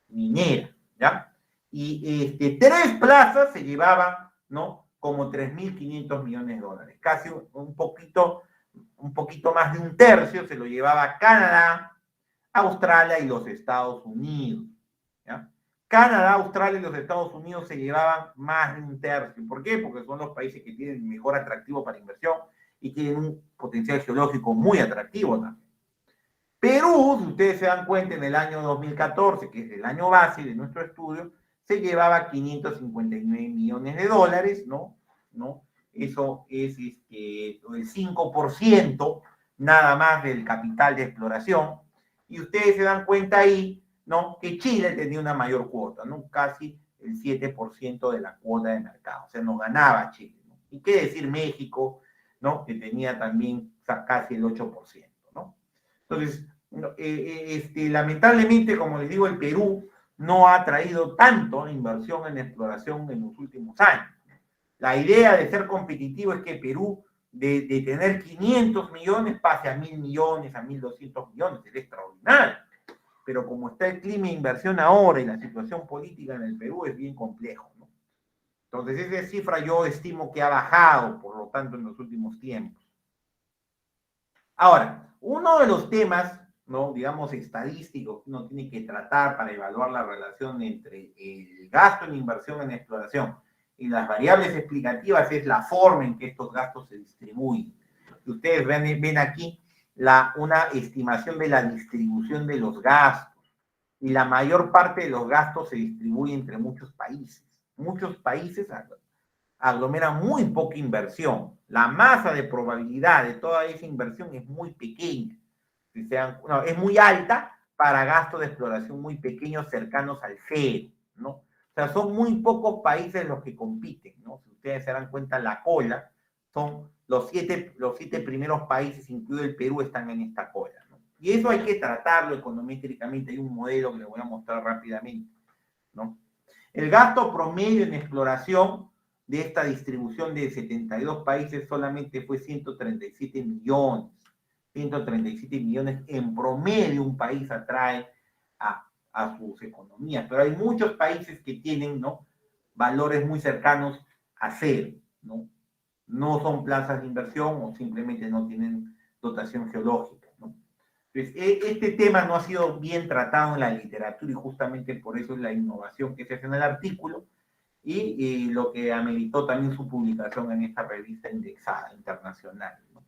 minera, ¿ya? Y 3 plazas se llevaban, ¿no? Como 3.500 millones de dólares. Casi un poquito más de un tercio se lo llevaba Canadá, Australia y los Estados Unidos, ¿ya? Canadá, Australia y los Estados Unidos se llevaban más de un tercio. ¿Por qué? Porque son los países que tienen mejor atractivo para inversión y tienen un potencial geológico muy atractivo también. Perú, si ustedes se dan cuenta, en el año 2014, que es el año base de nuestro estudio, se llevaba 559 millones de dólares, ¿no? Eso es el 5% nada más del capital de exploración. Y ustedes se dan cuenta ahí, ¿no? Que Chile tenía una mayor cuota, ¿no? Casi el 7% de la cuota de mercado. O sea, nos ganaba Chile, ¿no? Y qué decir México, ¿no? Que tenía también casi el 8%, ¿no? Entonces, lamentablemente, como les digo, el Perú no ha traído tanto inversión en exploración en los últimos años. La idea de ser competitivo es que Perú, de tener 500 millones, pase a 1.000 millones, a 1.200 millones, es extraordinario. Pero como está el clima de inversión ahora y la situación política en el Perú es bien complejo, ¿no? Entonces, esa cifra yo estimo que ha bajado, por lo tanto, en los últimos tiempos. Ahora, uno de los temas, ¿no? Digamos, estadísticos que uno tiene que tratar para evaluar la relación entre el gasto en inversión en exploración y las variables explicativas es la forma en que estos gastos se distribuyen. Ustedes ven aquí una estimación de la distribución de los gastos y la mayor parte de los gastos se distribuye entre muchos países. Muchos países aglomeran muy poca inversión. La masa de probabilidad de toda esa inversión es muy pequeña. Es muy alta para gastos de exploración muy pequeños, cercanos al cero, ¿no? O sea, son muy pocos países los que compiten, ¿no? Si ustedes se dan cuenta, la cola son los siete primeros países, incluido el Perú, están en esta cola, ¿no? Y eso hay que tratarlo econométricamente. Hay un modelo que les voy a mostrar rápidamente, ¿no? El gasto promedio en exploración de esta distribución de 72 países solamente fue 137 millones. 137 millones en promedio un país atrae a sus economías, pero hay muchos países que tienen, ¿no?, valores muy cercanos a cero, ¿no? No son plazas de inversión o simplemente no tienen dotación geológica, ¿no? Entonces, este tema no ha sido bien tratado en la literatura y justamente por eso es la innovación que se hace en el artículo y lo que ameritó también su publicación en esta revista indexada internacional, ¿no?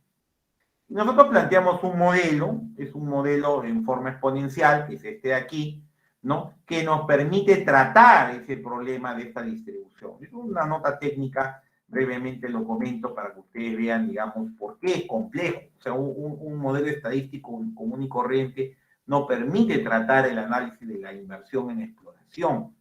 Nosotros planteamos un modelo, es un modelo en forma exponencial, que es este de aquí, ¿no?, que nos permite tratar ese problema de esta distribución. Es una nota técnica, brevemente lo comento para que ustedes vean, digamos, por qué es complejo. O sea, un modelo estadístico común y corriente no permite tratar el análisis de la inversión en exploración.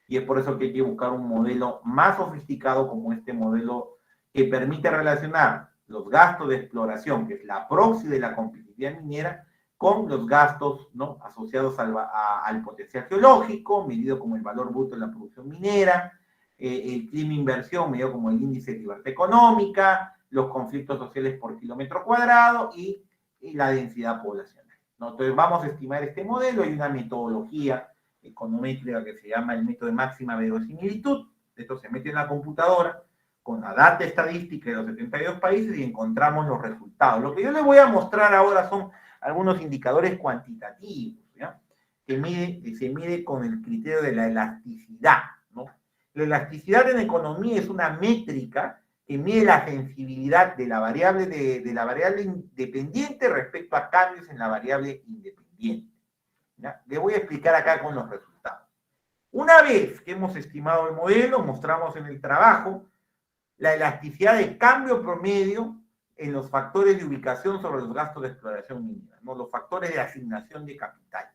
Y es por eso que hay que buscar un modelo más sofisticado como este modelo que permite relacionar los gastos de exploración, que es la proxy de la competitividad minera, con los gastos, ¿no?, asociados al potencial geológico, medido como el valor bruto de la producción minera, el clima inversión, medido como el índice de libertad económica, los conflictos sociales por kilómetro cuadrado y la densidad poblacional, ¿no? Entonces vamos a estimar este modelo. Hay una metodología econométrica que se llama el método de máxima verosimilitud. Esto se mete en la computadora con la data estadística de los 72 países y encontramos los resultados. Lo que yo les voy a mostrar ahora son algunos indicadores cuantitativos, ¿ya?, que se mide con el criterio de la elasticidad, ¿no? La elasticidad en economía es una métrica que mide la sensibilidad de la variable independiente respecto a cambios en la variable independiente, ¿ya? Les voy a explicar acá con los resultados. Una vez que hemos estimado el modelo, mostramos en el trabajo la elasticidad de cambio promedio en los factores de ubicación sobre los gastos de exploración minera, ¿no?, los factores de asignación de capital.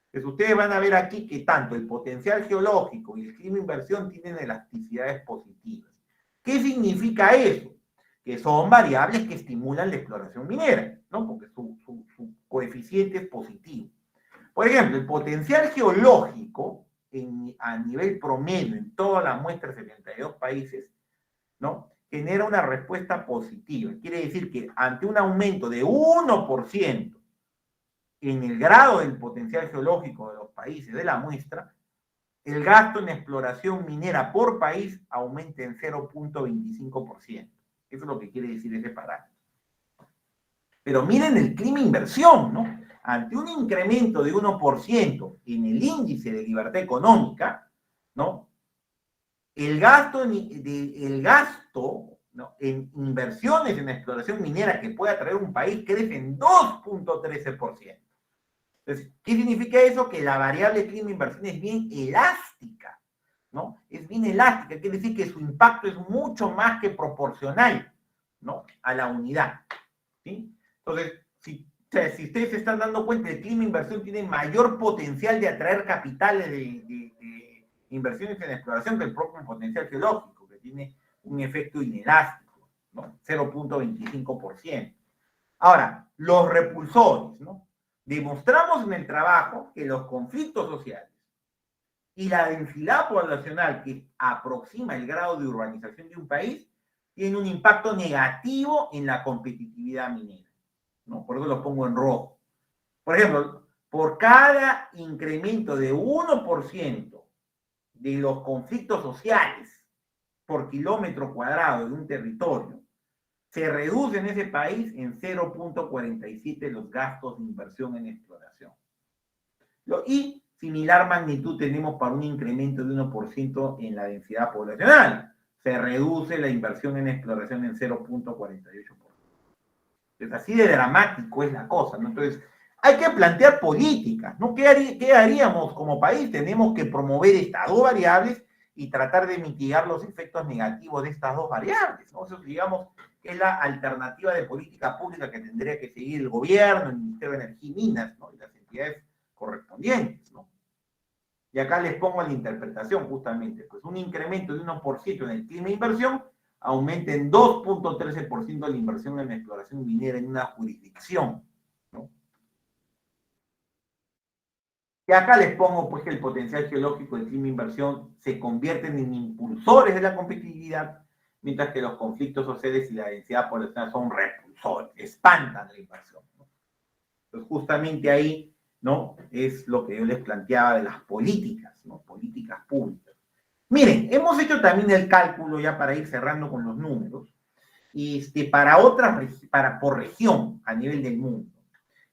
Entonces ustedes van a ver aquí que tanto el potencial geológico y el clima inversión tienen elasticidades positivas. ¿Qué significa eso? Que son variables que estimulan la exploración minera, ¿no?, porque su coeficiente es positivo. Por ejemplo, el potencial geológico a nivel promedio en toda la muestra de 72 países, ¿no?, genera una respuesta positiva. Quiere decir que ante un aumento de 1% en el grado del potencial geológico de los países de la muestra, el gasto en exploración minera por país aumenta en 0.25%. Eso es lo que quiere decir ese parámetro. Pero miren el clima inversión, ¿no? Ante un incremento de 1% en el índice de libertad económica, ¿no?, el gasto, ¿no?, en inversiones en exploración minera que pueda traer un país crece en 2.13%. Entonces, ¿qué significa eso? Que la variable clima inversión es bien elástica, ¿no? Es bien elástica, quiere decir que su impacto es mucho más que proporcional, ¿no? A la unidad, ¿sí? Entonces, si ustedes se están dando cuenta, el clima inversión tiene mayor potencial de atraer capitales de inversiones en exploración que el propio potencial geológico, que tiene un efecto inelástico, ¿no? 0.25%. Ahora, los repulsores, ¿no? Demostramos en el trabajo que los conflictos sociales y la densidad poblacional que aproxima el grado de urbanización de un país tienen un impacto negativo en la competitividad minera, ¿no? Por eso lo pongo en rojo. Por ejemplo, por cada incremento de 1% de los conflictos sociales por kilómetro cuadrado de un territorio, se reduce en ese país en 0.47 los gastos de inversión en exploración. Y similar magnitud tenemos para un incremento de 1% en la densidad poblacional. Se reduce la inversión en exploración en 0.48%. Entonces, así de dramático es la cosa, ¿no? Entonces, hay que plantear políticas, ¿no? ¿Qué haríamos como país? Tenemos que promover estas dos variables y tratar de mitigar los efectos negativos de estas dos variables, ¿no? Eso, digamos, que es la alternativa de política pública que tendría que seguir el gobierno, el Ministerio de Energía y Minas, ¿no? Y las entidades correspondientes, ¿no? Y acá les pongo la interpretación justamente, pues un incremento de 1% en el clima de inversión aumenta en 2.13% la inversión en exploración minera en una jurisdicción, ¿no? Y acá les pongo pues que el potencial geológico del clima de inversión se convierten en impulsores de la competitividad, mientras que los conflictos sociales y la densidad poblacional son repulsores, espantan la inversión, ¿no? Entonces justamente ahí, ¿no? Es lo que yo les planteaba de las políticas, ¿no? Políticas públicas. Miren, hemos hecho también el cálculo ya para ir cerrando con los números, para por región a nivel del mundo.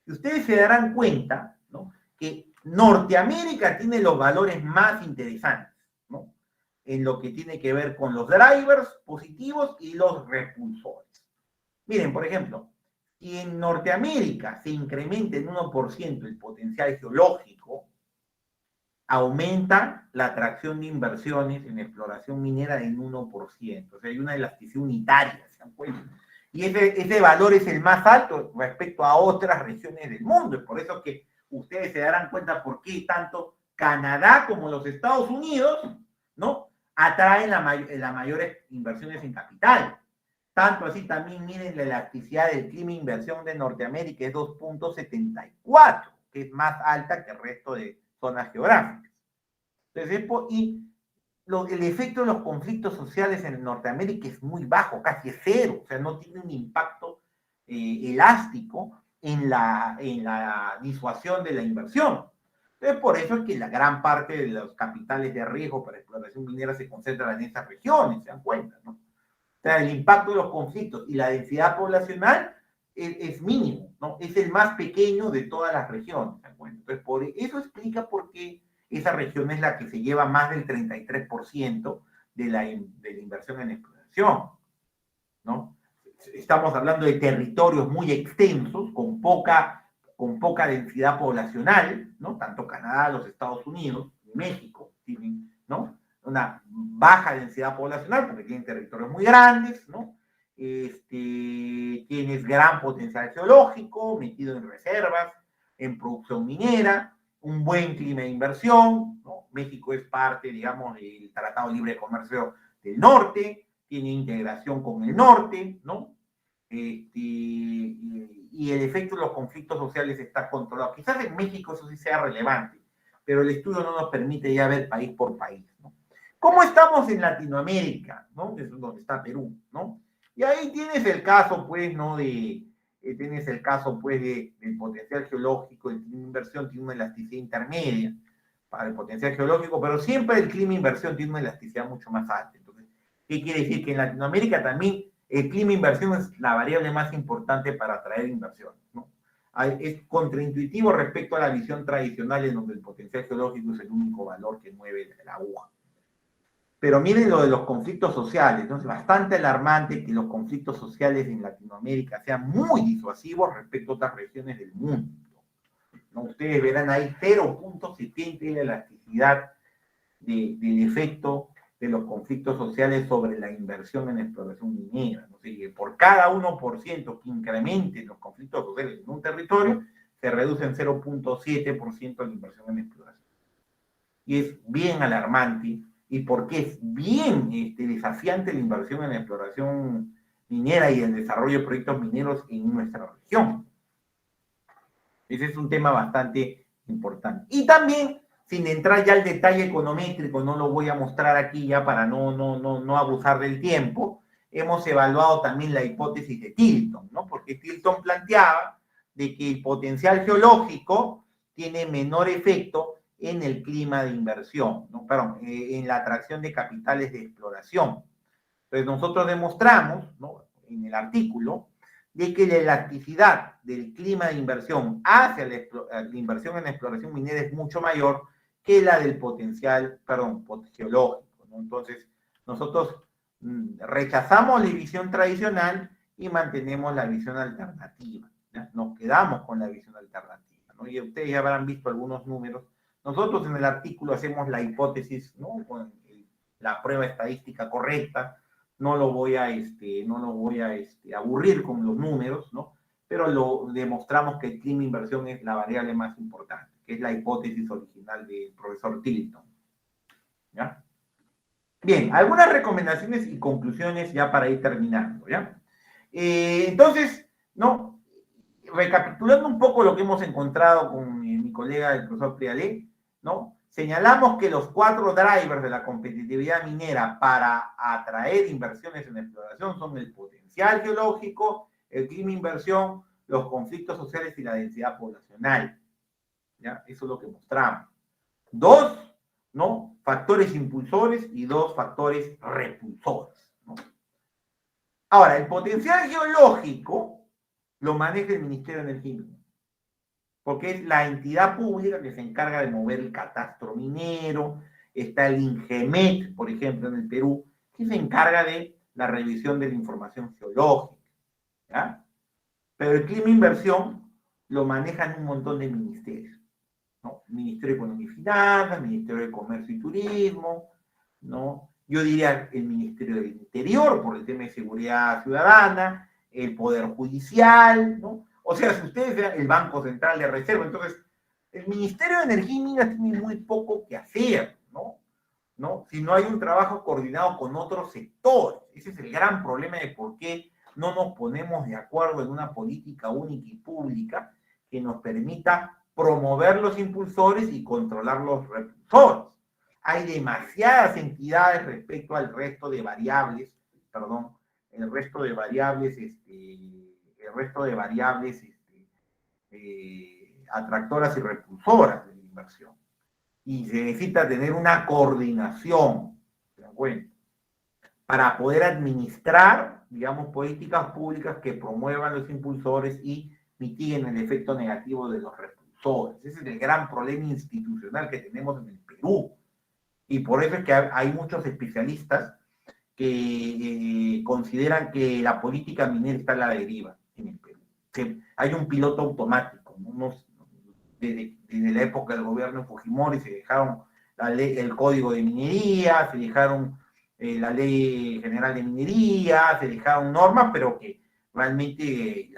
Y ustedes se darán cuenta, ¿no? Que Norteamérica tiene los valores más interesantes, ¿no? En lo que tiene que ver con los drivers positivos y los repulsores. Miren, por ejemplo, si en Norteamérica se incrementa en 1% el potencial geológico, aumenta la atracción de inversiones en exploración minera en 1%. O sea, hay una elasticidad unitaria, ¿se dan cuenta? Y ese valor es el más alto respecto a otras regiones del mundo. Es por eso que ustedes se darán cuenta por qué tanto Canadá como los Estados Unidos, ¿no? Atraen las mayores inversiones en capital. Tanto así también miren la elasticidad del clima de inversión de Norteamérica, es 2.74, que es más alta que el resto de zonas geográficas. Entonces, el efecto de los conflictos sociales en Norteamérica es muy bajo, casi es cero, o sea, no tiene un impacto elástico en la disuasión de la inversión. Entonces, por eso es que la gran parte de los capitales de riesgo para exploración minera se concentran en esas regiones, se dan cuenta, ¿no? O sea, el impacto de los conflictos y la densidad poblacional es mínimo, ¿no? Es el más pequeño de todas las regiones, ¿se dan cuenta? Entonces, por eso explica por qué esa región es la que se lleva más del 33% de la inversión en exploración, ¿no? Estamos hablando de territorios muy extensos, con poca densidad poblacional, ¿no? Tanto Canadá, los Estados Unidos, México tienen, ¿no? Una baja densidad poblacional porque tienen territorios muy grandes, ¿no? Tienes gran potencial geológico, metido en reservas, en producción minera, un buen clima de inversión, ¿no? México es parte, digamos, del Tratado Libre de Comercio del Norte, tiene integración con el norte, ¿no? Y el efecto de los conflictos sociales está controlado. Quizás en México eso sí sea relevante, pero el estudio no nos permite ya ver país por país, ¿no? ¿Cómo estamos en Latinoamérica, ¿no? Es donde está Perú, ¿no? Y ahí tienes el caso, pues, ¿no? Tienes el caso, pues, del potencial geológico, el clima de inversión tiene una elasticidad intermedia para el potencial geológico, pero siempre el clima de inversión tiene una elasticidad mucho más alta. Entonces, ¿qué quiere decir? Que en Latinoamérica también el clima de inversión es la variable más importante para atraer inversiones, ¿no? Es contraintuitivo respecto a la visión tradicional en donde el potencial geológico es el único valor que mueve la aguja. Pero miren lo de los conflictos sociales, entonces bastante alarmante que los conflictos sociales en Latinoamérica sean muy disuasivos respecto a otras regiones del mundo. ¿no? Ustedes verán ahí 0.70 de la elasticidad del efecto de los conflictos sociales sobre la inversión en exploración minera. ¿No? Que por cada 1% que incrementen los conflictos sociales en un territorio, se reduce en 0.7% la inversión en exploración. Y es bien alarmante, y porque es bien desafiante la inversión en exploración minera y el desarrollo de proyectos mineros en nuestra región. Ese es un tema bastante importante. Y también, sin entrar ya al detalle econométrico, no lo voy a mostrar aquí ya para no abusar del tiempo, hemos evaluado también la hipótesis de Tilton, ¿no? Porque Tilton planteaba de que el potencial geológico tiene menor efecto en el clima de inversión, ¿no? Perdón, en la atracción de capitales de exploración. Entonces nosotros demostramos, ¿no?, en el artículo, de que la elasticidad del clima de inversión hacia la inversión en exploración minera es mucho mayor que la del potencial, geológico, ¿no? Entonces, nosotros rechazamos la visión tradicional y mantenemos la visión alternativa, ¿ya? Nos quedamos con la visión alternativa, ¿no? Y ustedes ya habrán visto algunos números. Nosotros en el artículo hacemos la hipótesis, ¿no?, con la prueba estadística correcta. No lo voy a aburrir con los números, ¿no? Pero lo demostramos que el clima de inversión es la variable más importante, que es la hipótesis original del profesor Tilton. ¿Ya? Bien, algunas recomendaciones y conclusiones ya para ir terminando, ¿ya? Entonces, ¿no?, recapitulando un poco lo que hemos encontrado con mi colega, el profesor Prialé, ¿no?, señalamos que los 4 drivers de la competitividad minera para atraer inversiones en exploración son el potencial geológico, el clima de inversión, los conflictos sociales y la densidad poblacional. ¿Ya? Eso es lo que mostramos. 2, ¿no?, factores impulsores y 2 factores repulsores, ¿no? Ahora, el potencial geológico lo maneja el Ministerio de Energía, porque es la entidad pública que se encarga de mover el catastro minero. Está el INGEMET, por ejemplo, en el Perú, que se encarga de la revisión de la información geológica, ¿ya? Pero el clima de inversión lo manejan un montón de ministerios, ¿no? Ministerio de Economía y Finanzas, Ministerio de Comercio y Turismo, ¿no? Yo diría el Ministerio del Interior, por el tema de seguridad ciudadana, el Poder Judicial, ¿no? O sea, si ustedes vean el Banco Central de Reserva, entonces, el Ministerio de Energía y Minas tiene muy poco que hacer, ¿no? Si no hay un trabajo coordinado con otros sectores. Ese es el gran problema de por qué no nos ponemos de acuerdo en una política única y pública que nos permita promover los impulsores y controlar los repulsores. Hay demasiadas entidades respecto al resto de variables, atractoras y repulsoras de la inversión. Y se necesita tener una coordinación, ¿se dan cuenta?, para poder administrar, digamos, políticas públicas que promuevan los impulsores y mitiguen el efecto negativo de los repulsores. Ese es el gran problema institucional que tenemos en el Perú. Y por eso es que hay muchos especialistas que consideran que la política minera está a la deriva en el Perú. Que hay un piloto automático, ¿no? Desde la época del gobierno de Fujimori se dejaron el Código de Minería, se dejaron la Ley General de Minería, se dejaron normas, pero que realmente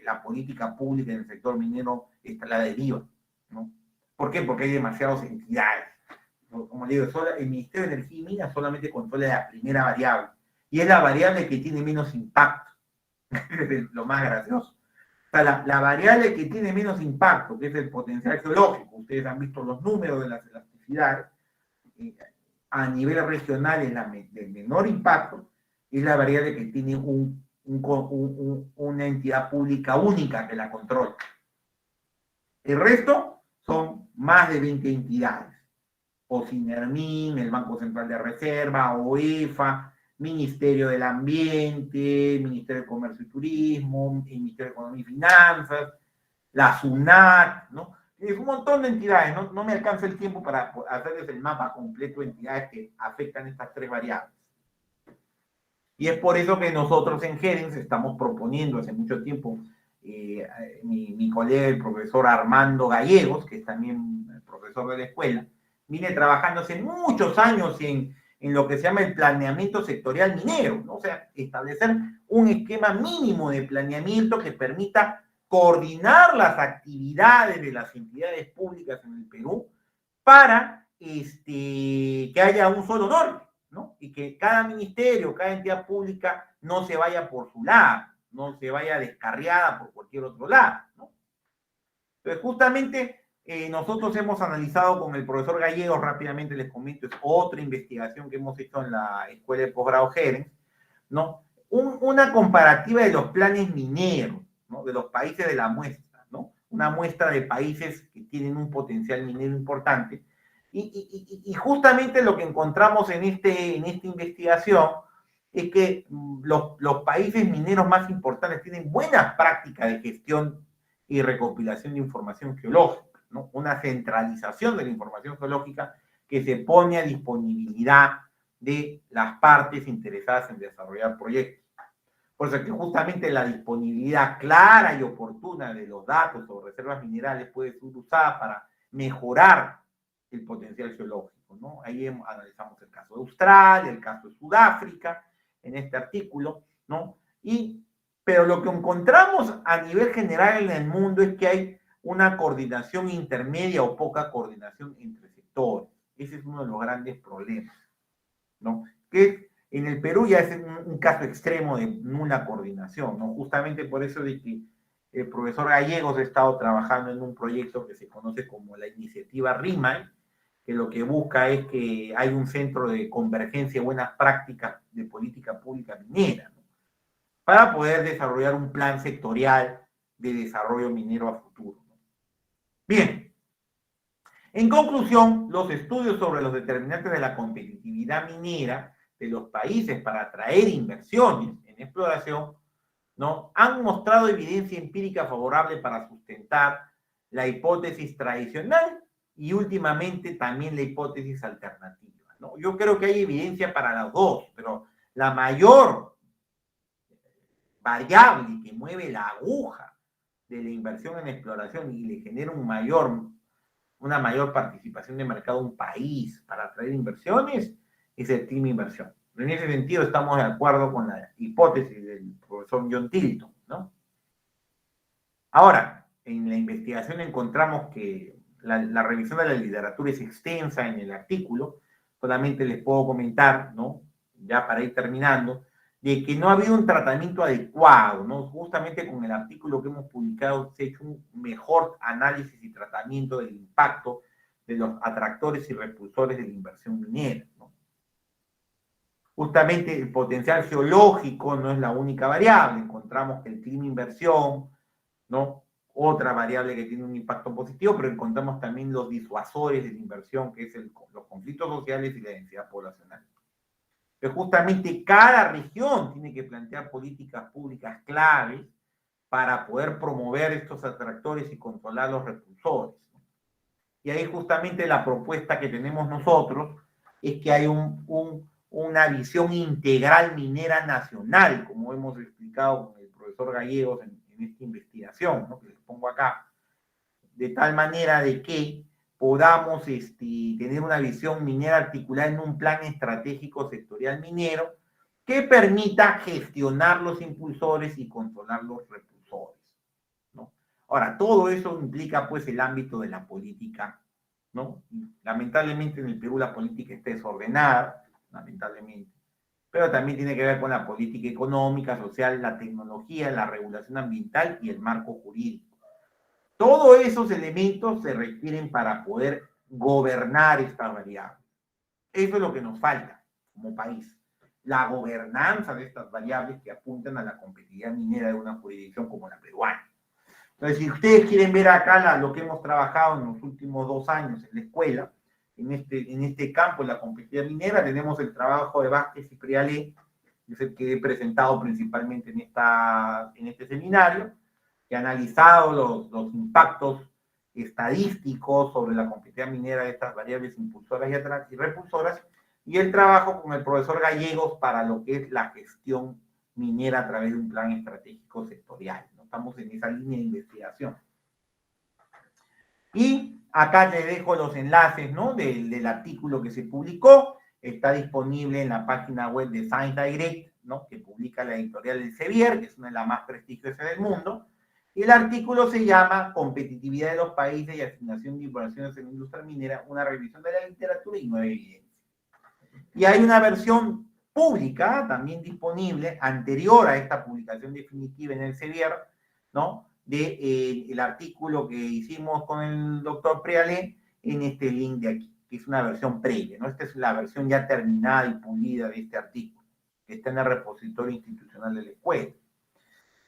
la política pública en el sector minero está a la deriva, ¿no? ¿Por qué? Porque hay demasiadas entidades. Como digo, el Ministerio de Energía y Minas solamente controla la primera variable, y es la variable que tiene menos impacto. Es lo más gracioso. O sea, la variable que tiene menos impacto, que es el potencial geológico, ustedes han visto los números de las elasticidades, a nivel regional es la de menor impacto, es la variable que tiene una entidad pública única que la controla. El resto son más de 20 entidades. OCINERMIN, el Banco Central de Reserva, OEFA, Ministerio del Ambiente, Ministerio de Comercio y Turismo, el Ministerio de Economía y Finanzas, la SUNAT, ¿no? Es un montón de entidades, no me alcanza el tiempo para hacerles el mapa completo de entidades que afectan estas 3 variables. Y es por eso que nosotros en Gerens estamos proponiendo hace mucho tiempo mi colega, el profesor Armando Gallegos, que es también el profesor de la escuela, viene trabajando hace muchos años en lo que se llama el planeamiento sectorial minero, ¿no? O sea, establecer un esquema mínimo de planeamiento que permita coordinar las actividades de las entidades públicas en el Perú para que haya un solo norte, ¿no? Y que cada ministerio, cada entidad pública no se vaya por su lado, no se vaya descarriada por cualquier otro lado, ¿no? Entonces, justamente nosotros hemos analizado con el profesor Gallegos, rápidamente les comento, es otra investigación que hemos hecho en la Escuela de Posgrado Gerens, ¿no? Una comparativa de los planes mineros, ¿no? De los países de la muestra, ¿no? Una muestra de países que tienen un potencial minero importante. Y justamente lo que encontramos en esta investigación es que los países mineros más importantes tienen buenas prácticas de gestión y recopilación de información geológica, ¿no? Una centralización de la información geológica que se pone a disponibilidad de las partes interesadas en desarrollar proyectos. Por eso que justamente la disponibilidad clara y oportuna de los datos sobre reservas minerales puede ser usada para mejorar el potencial geológico, ¿no? Ahí analizamos el caso de Australia, el caso de Sudáfrica, en este artículo, ¿no? Pero lo que encontramos a nivel general en el mundo es que hay una coordinación intermedia o poca coordinación entre sectores. Ese es uno de los grandes problemas, ¿no? Que en el Perú ya es un caso extremo de nula coordinación, ¿no? Justamente por eso de que el profesor Gallegos ha estado trabajando en un proyecto que se conoce como la iniciativa RIMAI, que lo que busca es que hay un centro de convergencia de buenas prácticas de política pública minera, ¿no? Para poder desarrollar un plan sectorial de desarrollo minero a futuro, ¿no? Bien, en conclusión, los estudios sobre los determinantes de la competitividad minera de los países para atraer inversiones en exploración, ¿no? Han mostrado evidencia empírica favorable para sustentar la hipótesis tradicional y últimamente también la hipótesis alternativa, ¿no? Yo creo que hay evidencia para las dos, pero la mayor variable que mueve la aguja de la inversión en exploración y le genera una mayor participación de mercado a un país para atraer inversiones es el clima inversión. En ese sentido estamos de acuerdo con la hipótesis del profesor John Tilton, ¿no? Ahora, en la investigación encontramos que la revisión de la literatura es extensa en el artículo. Solamente les puedo comentar, ¿no? Ya para ir terminando, de que no ha habido un tratamiento adecuado, ¿no? Justamente con el artículo que hemos publicado se ha hecho un mejor análisis y tratamiento del impacto de los atractores y repulsores de la inversión minera, ¿no? Justamente el potencial geológico no es la única variable. Encontramos que el clima inversión, ¿no? Otra variable que tiene un impacto positivo, pero encontramos también los disuasores de la inversión, que es los conflictos sociales y la densidad poblacional. Pero justamente cada región tiene que plantear políticas públicas claves para poder promover estos atractores y controlar los repulsores. Y ahí justamente la propuesta que tenemos nosotros es que hay una visión integral minera nacional, como hemos explicado con el profesor Gallegos en esta investigación, ¿no? Que les pongo acá, de tal manera de que podamos tener una visión minera articulada en un plan estratégico sectorial minero que permita gestionar los impulsores y controlar los repulsores, ¿no? Ahora, todo eso implica pues el ámbito de la política, ¿no? Lamentablemente en el Perú la política está desordenada, lamentablemente, pero también tiene que ver con la política económica, social, la tecnología, la regulación ambiental y el marco jurídico. Todos esos elementos se requieren para poder gobernar estas variables. Eso es lo que nos falta como país. La gobernanza de estas variables que apuntan a la competitividad minera de una jurisdicción como la peruana. Entonces, si ustedes quieren ver acá lo que hemos trabajado en los últimos 2 años en la escuela, en este campo, en la competitividad minera, tenemos el trabajo de Vázquez y Prialé, que es el que he presentado principalmente en este seminario, que ha analizado los impactos estadísticos sobre la competitividad minera de estas variables impulsoras y repulsoras, y el trabajo con el profesor Gallegos para lo que es la gestión minera a través de un plan estratégico sectorial, ¿no? estamos en esa línea de investigación. Y acá les dejo los enlaces, ¿no? del artículo que se publicó. Está disponible en la página web de Science Direct, ¿no? Que publica la editorial Elsevier, que es una de las más prestigiosas del mundo. Y el artículo se llama Competitividad de los países y asignación de inversiones en la industria minera, una revisión de la literatura y nueva evidencia. Y hay una versión pública, también disponible, anterior a esta publicación definitiva en Elsevier, ¿no? El artículo que hicimos con el doctor Prealé en este link de aquí, que es una versión previa, ¿no? Esta es la versión ya terminada y pulida de este artículo, que está en el repositorio institucional de la escuela.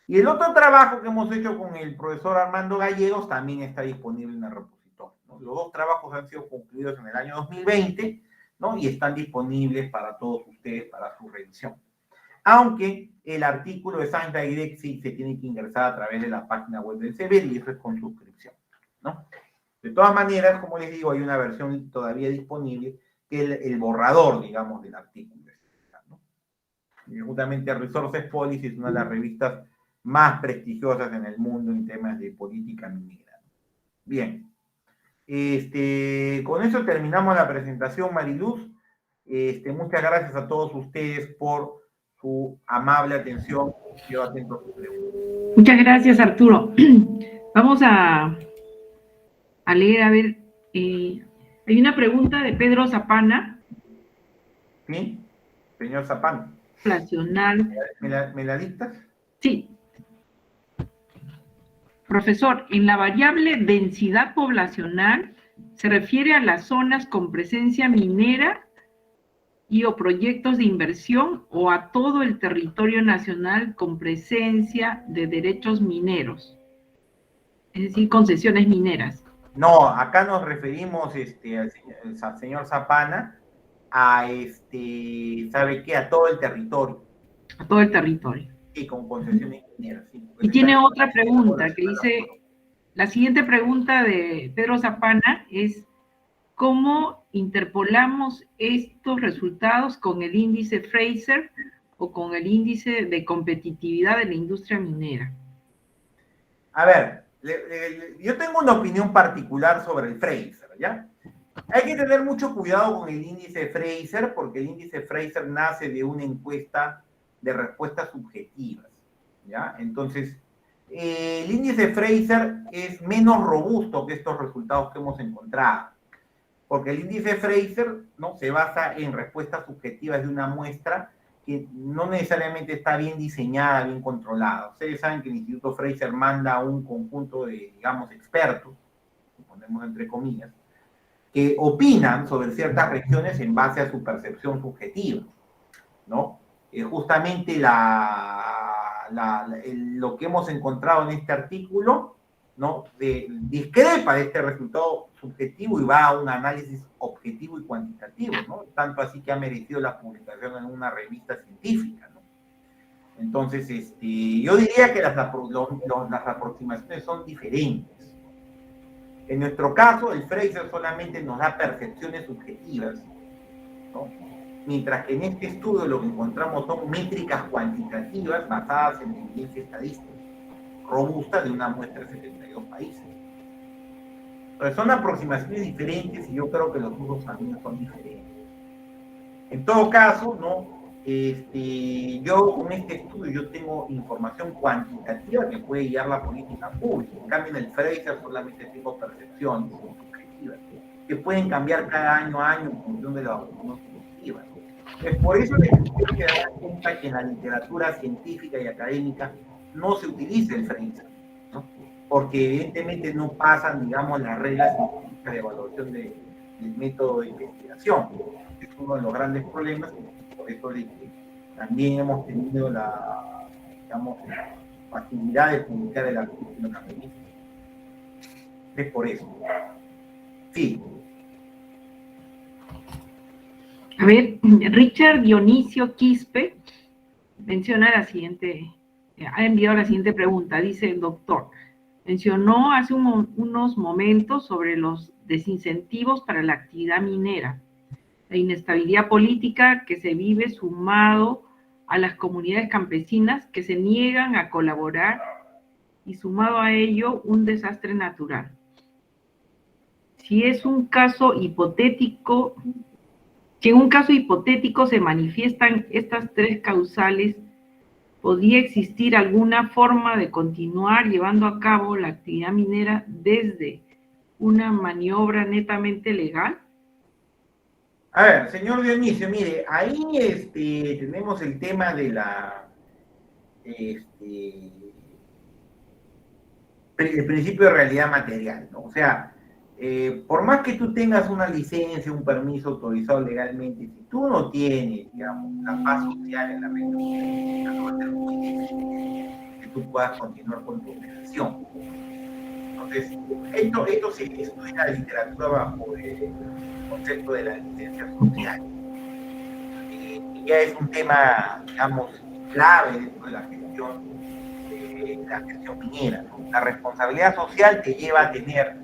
Y el otro trabajo que hemos hecho con el profesor Armando Gallegos también está disponible en el repositorio, ¿no? Los dos trabajos han sido concluidos en el año 2020, ¿no? Y están disponibles para todos ustedes para su revisión. Aunque el artículo de Science Direct sí se tiene que ingresar a través de la página web del CBER y eso es con suscripción, ¿no? De todas maneras, como les digo, hay una versión todavía disponible que es el borrador, digamos, del artículo, ¿no? Y justamente Resources Policy es una de las revistas más prestigiosas en el mundo en temas de política minera. Bien. Con eso terminamos la presentación, Mariluz. Muchas gracias a todos ustedes por su amable atención. Yo atento a sus preguntas. Muchas gracias, Arturo. Vamos a leer, a ver, hay una pregunta de Pedro Zapana. ¿Sí? Señor Zapana. Poblacional. ¿Me la dictas? Sí. Profesor, en la variable densidad poblacional se refiere a las zonas con presencia minera y o proyectos de inversión o a todo el territorio nacional con presencia de derechos mineros, es decir, concesiones mineras. No, acá nos referimos al señor Zapana a ¿sabe qué? A todo el territorio. A todo el territorio. Sí, con concesiones mineras. Sí, y tiene otra pregunta que dice, la siguiente pregunta de Pedro Zapana es, ¿cómo interpolamos estos resultados con el índice Fraser o con el índice de competitividad de la industria minera? A ver, yo tengo una opinión particular sobre el Fraser, ¿ya? Hay que tener mucho cuidado con el índice Fraser, porque el índice Fraser nace de una encuesta de respuestas subjetivas, ¿ya? Entonces, el índice Fraser es menos robusto que estos resultados que hemos encontrado, porque el índice Fraser, ¿no? Se basa en respuestas subjetivas de una muestra que no necesariamente está bien diseñada, bien controlada. Ustedes saben que el Instituto Fraser manda un conjunto de, digamos, expertos, lo ponemos entre comillas, que opinan sobre ciertas regiones en base a su percepción subjetiva, ¿no? Justamente lo que hemos encontrado en este artículo, ¿no? Discrepa de este resultado subjetivo y va a un análisis objetivo y cuantitativo, ¿no? Tanto así que ha merecido la publicación en una revista científica, ¿no? Entonces, yo diría que las aproximaciones son diferentes. En nuestro caso, el Fraser solamente nos da percepciones subjetivas, ¿no? Mientras que en este estudio lo que encontramos son métricas cuantitativas basadas en evidencia estadística robusta de una muestra de 72 países. Entonces son aproximaciones diferentes y yo creo que los usos también son diferentes. En todo caso, ¿no? Yo con este estudio yo tengo información cuantitativa que puede guiar la política pública. En cambio, en el Fraser solamente tengo percepciones subjetivas que pueden cambiar cada año a año en función de la opinión subjetiva. Es por eso que hay que dar cuenta que en la literatura científica y académica no se utiliza el Fraser, ¿no? Porque evidentemente no pasan, digamos, las reglas científicas de evaluación del método de investigación. Es uno de los grandes problemas. Por eso también hemos tenido la facilidad de publicar el artículo en la revista. Es por eso. Sí. A ver, Richard Dionisio Quispe menciona la siguiente, ha enviado la siguiente pregunta. Dice el doctor, mencionó hace unos momentos sobre los desincentivos para la actividad minera, la inestabilidad política que se vive sumado a las comunidades campesinas que se niegan a colaborar y sumado a ello un desastre natural. Si es un caso hipotético, si en un caso hipotético se manifiestan estas tres causales, ¿podría existir alguna forma de continuar llevando a cabo la actividad minera desde una maniobra netamente legal? A ver, señor Dionisio, mire, ahí tenemos el tema de el principio de realidad material, ¿no? O sea, por más que tú tengas una licencia, un permiso autorizado legalmente, si tú no tienes, digamos, la paz social en la región, no va a ser muy difícil que tú puedas continuar con tu operación. Entonces, esto se estudia en la literatura bajo el concepto de la licencia social. Ya es un tema, digamos, clave dentro de la gestión minera, ¿no? La responsabilidad social te lleva a tener,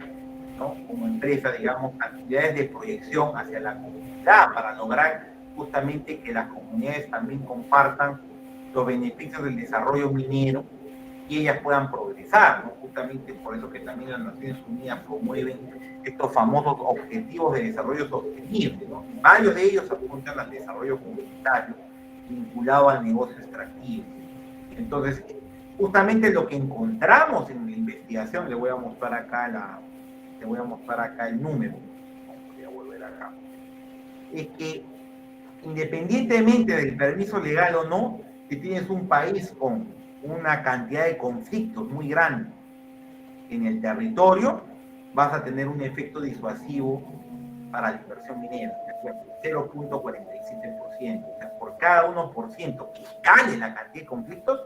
¿no?, como empresa, digamos, actividades de proyección hacia la comunidad para lograr justamente que las comunidades también compartan los beneficios del desarrollo minero y ellas puedan progresar, ¿no? Justamente por eso que también las Naciones Unidas promueven estos famosos objetivos de desarrollo sostenible, ¿no? Varios de ellos apuntan al desarrollo comunitario vinculado al negocio extractivo. Entonces, justamente lo que encontramos en la investigación, le voy a mostrar acá el número, voy a volver acá, es que independientemente del permiso legal o no, si tienes un país con una cantidad de conflictos muy grande en el territorio, vas a tener un efecto disuasivo para la inversión minera, 0.47%. O sea, por cada 1% que escale la cantidad de conflictos,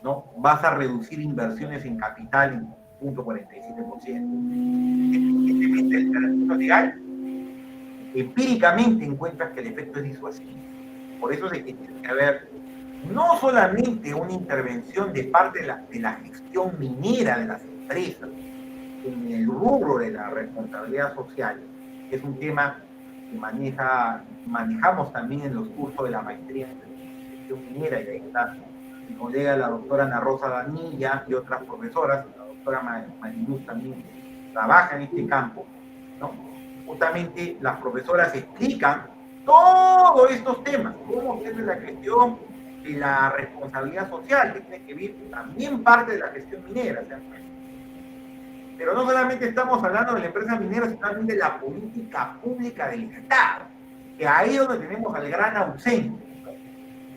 ¿no?, vas a reducir inversiones en capital en 0.47%. Independientemente del permiso legal, empíricamente encuentras que el efecto es disuasivo. Por eso es que tiene que haber no solamente una intervención de parte de la gestión minera de las empresas en el rubro de la responsabilidad social, que es un tema que manejamos también en los cursos de la maestría en gestión minera, y ahí está mi colega la doctora Ana Rosa Danilla y otras profesoras, la doctora Mariluz también trabaja en este campo, ¿no? Justamente las profesoras explican todos estos temas, cómo se hace la gestión de la responsabilidad social, que tiene que ver también parte de la gestión minera, ¿sí? Pero no solamente estamos hablando de la empresa minera, sino también de la política pública del Estado, que ahí es donde tenemos al gran ausente.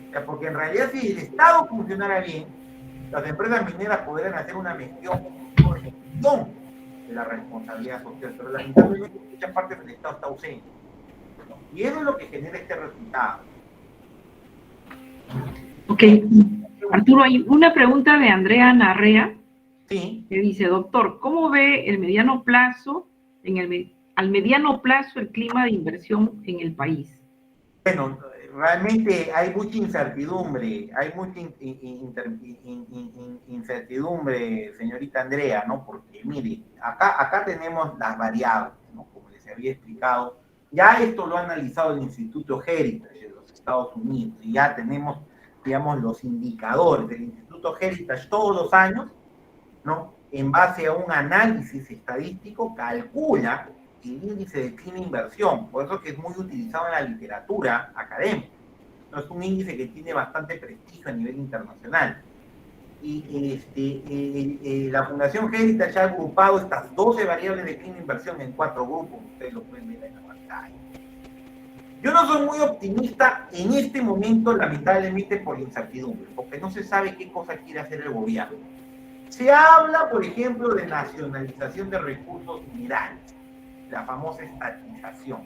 O sea, porque en realidad si el Estado funcionara bien, las empresas mineras podrían hacer una gestión de la responsabilidad social, pero lamentablemente muchas partes del Estado está ausente, ¿no? Y eso es lo que genera este resultado. Ok. Arturo, hay una pregunta de Andrea Narrea. Sí. Que dice, doctor, ¿cómo ve el mediano plazo, al mediano plazo el clima de inversión en el país? Bueno, realmente hay mucha incertidumbre, incertidumbre, señorita Andrea, ¿no? Porque mire, acá tenemos las variables, ¿no? Como les había explicado, ya esto lo ha analizado el Instituto Heritage de los Estados Unidos, y ya tenemos, digamos, los indicadores del Instituto Heritage todos los años, ¿no? En base a un análisis estadístico, calcula el índice de clima inversión, por eso que es muy utilizado en la literatura académica. ¿No? Es un índice que tiene bastante prestigio a nivel internacional. Y la Fundación Heritage ha agrupado estas 12 variables de clima inversión en 4 grupos, ustedes lo pueden ver en la pantalla. Yo no soy muy optimista en este momento, lamentablemente, por la incertidumbre, porque no se sabe qué cosa quiere hacer el gobierno. Se habla, por ejemplo, de nacionalización de recursos minerales, la famosa estatización.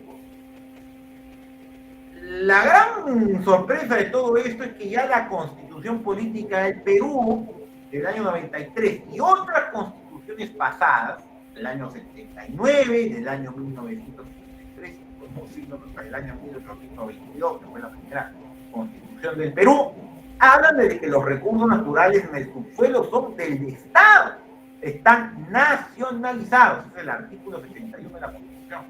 La gran sorpresa de todo esto es que ya la Constitución Política del Perú del año 93 y otras constituciones pasadas, del año 79, del año 1973, hasta el año 1822, que fue la primera Constitución del Perú, hablan de que los recursos naturales en el subsuelo son del Estado, están nacionalizados, ese es el artículo 71 de la Constitución,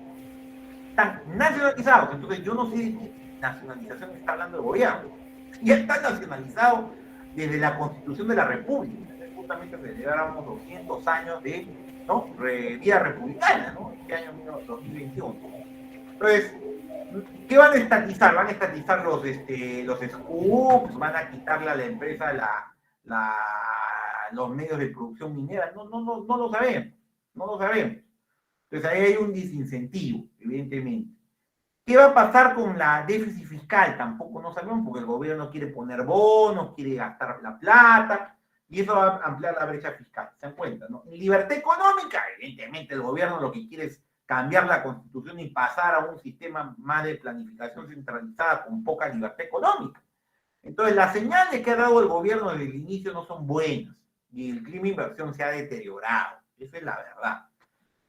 están nacionalizados. Entonces yo no sé de qué nacionalización está hablando el gobierno, ya está nacionalizado desde la Constitución de la República. justamente celebramos 200 años de, ¿no?, vida republicana, ¿no?, este año 2021. Entonces, ¿qué van a estatizar? Van a estatizar los scoops, van a quitarle a la empresa los medios de producción minera. No lo sabemos, no lo sabemos. Entonces ahí hay un desincentivo, evidentemente. ¿Qué va a pasar con la déficit fiscal? Tampoco no sabemos, porque el gobierno quiere poner bonos, quiere gastar la plata, y eso va a ampliar la brecha fiscal. ¿Se dan cuenta, no? En libertad económica, evidentemente el gobierno lo que quiere es cambiar la constitución y pasar a un sistema más de planificación centralizada con poca libertad económica. Entonces, las señales que ha dado el gobierno desde el inicio no son buenas, y el clima de inversión se ha deteriorado. Esa es la verdad,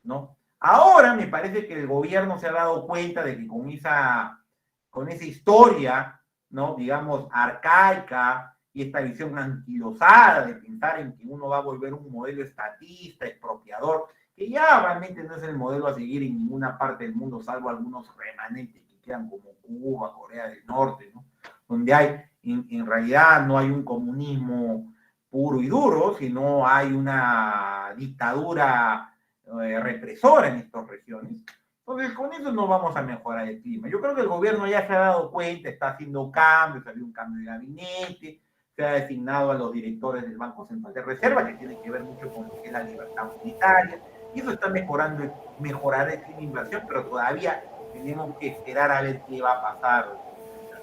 ¿no? Ahora me parece que el gobierno se ha dado cuenta de que con esa historia, ¿no?, digamos, arcaica, y esta visión anquilosada de pensar en que uno va a volver un modelo estatista, expropiador, que ya realmente no es el modelo a seguir en ninguna parte del mundo, salvo algunos remanentes que quedan como Cuba, Corea del Norte, ¿no?, donde hay, en realidad no hay un comunismo puro y duro, sino hay una dictadura represora en estas regiones. Entonces, con eso no vamos a mejorar el clima. Yo creo que el gobierno ya se ha dado cuenta, está haciendo cambios, ha habido un cambio de gabinete, se ha designado a los directores del Banco Central de Reserva, que tiene que ver mucho con lo que es la libertad monetaria, y eso está mejorar el clima de inversión, pero todavía tenemos que esperar a ver qué va a pasar.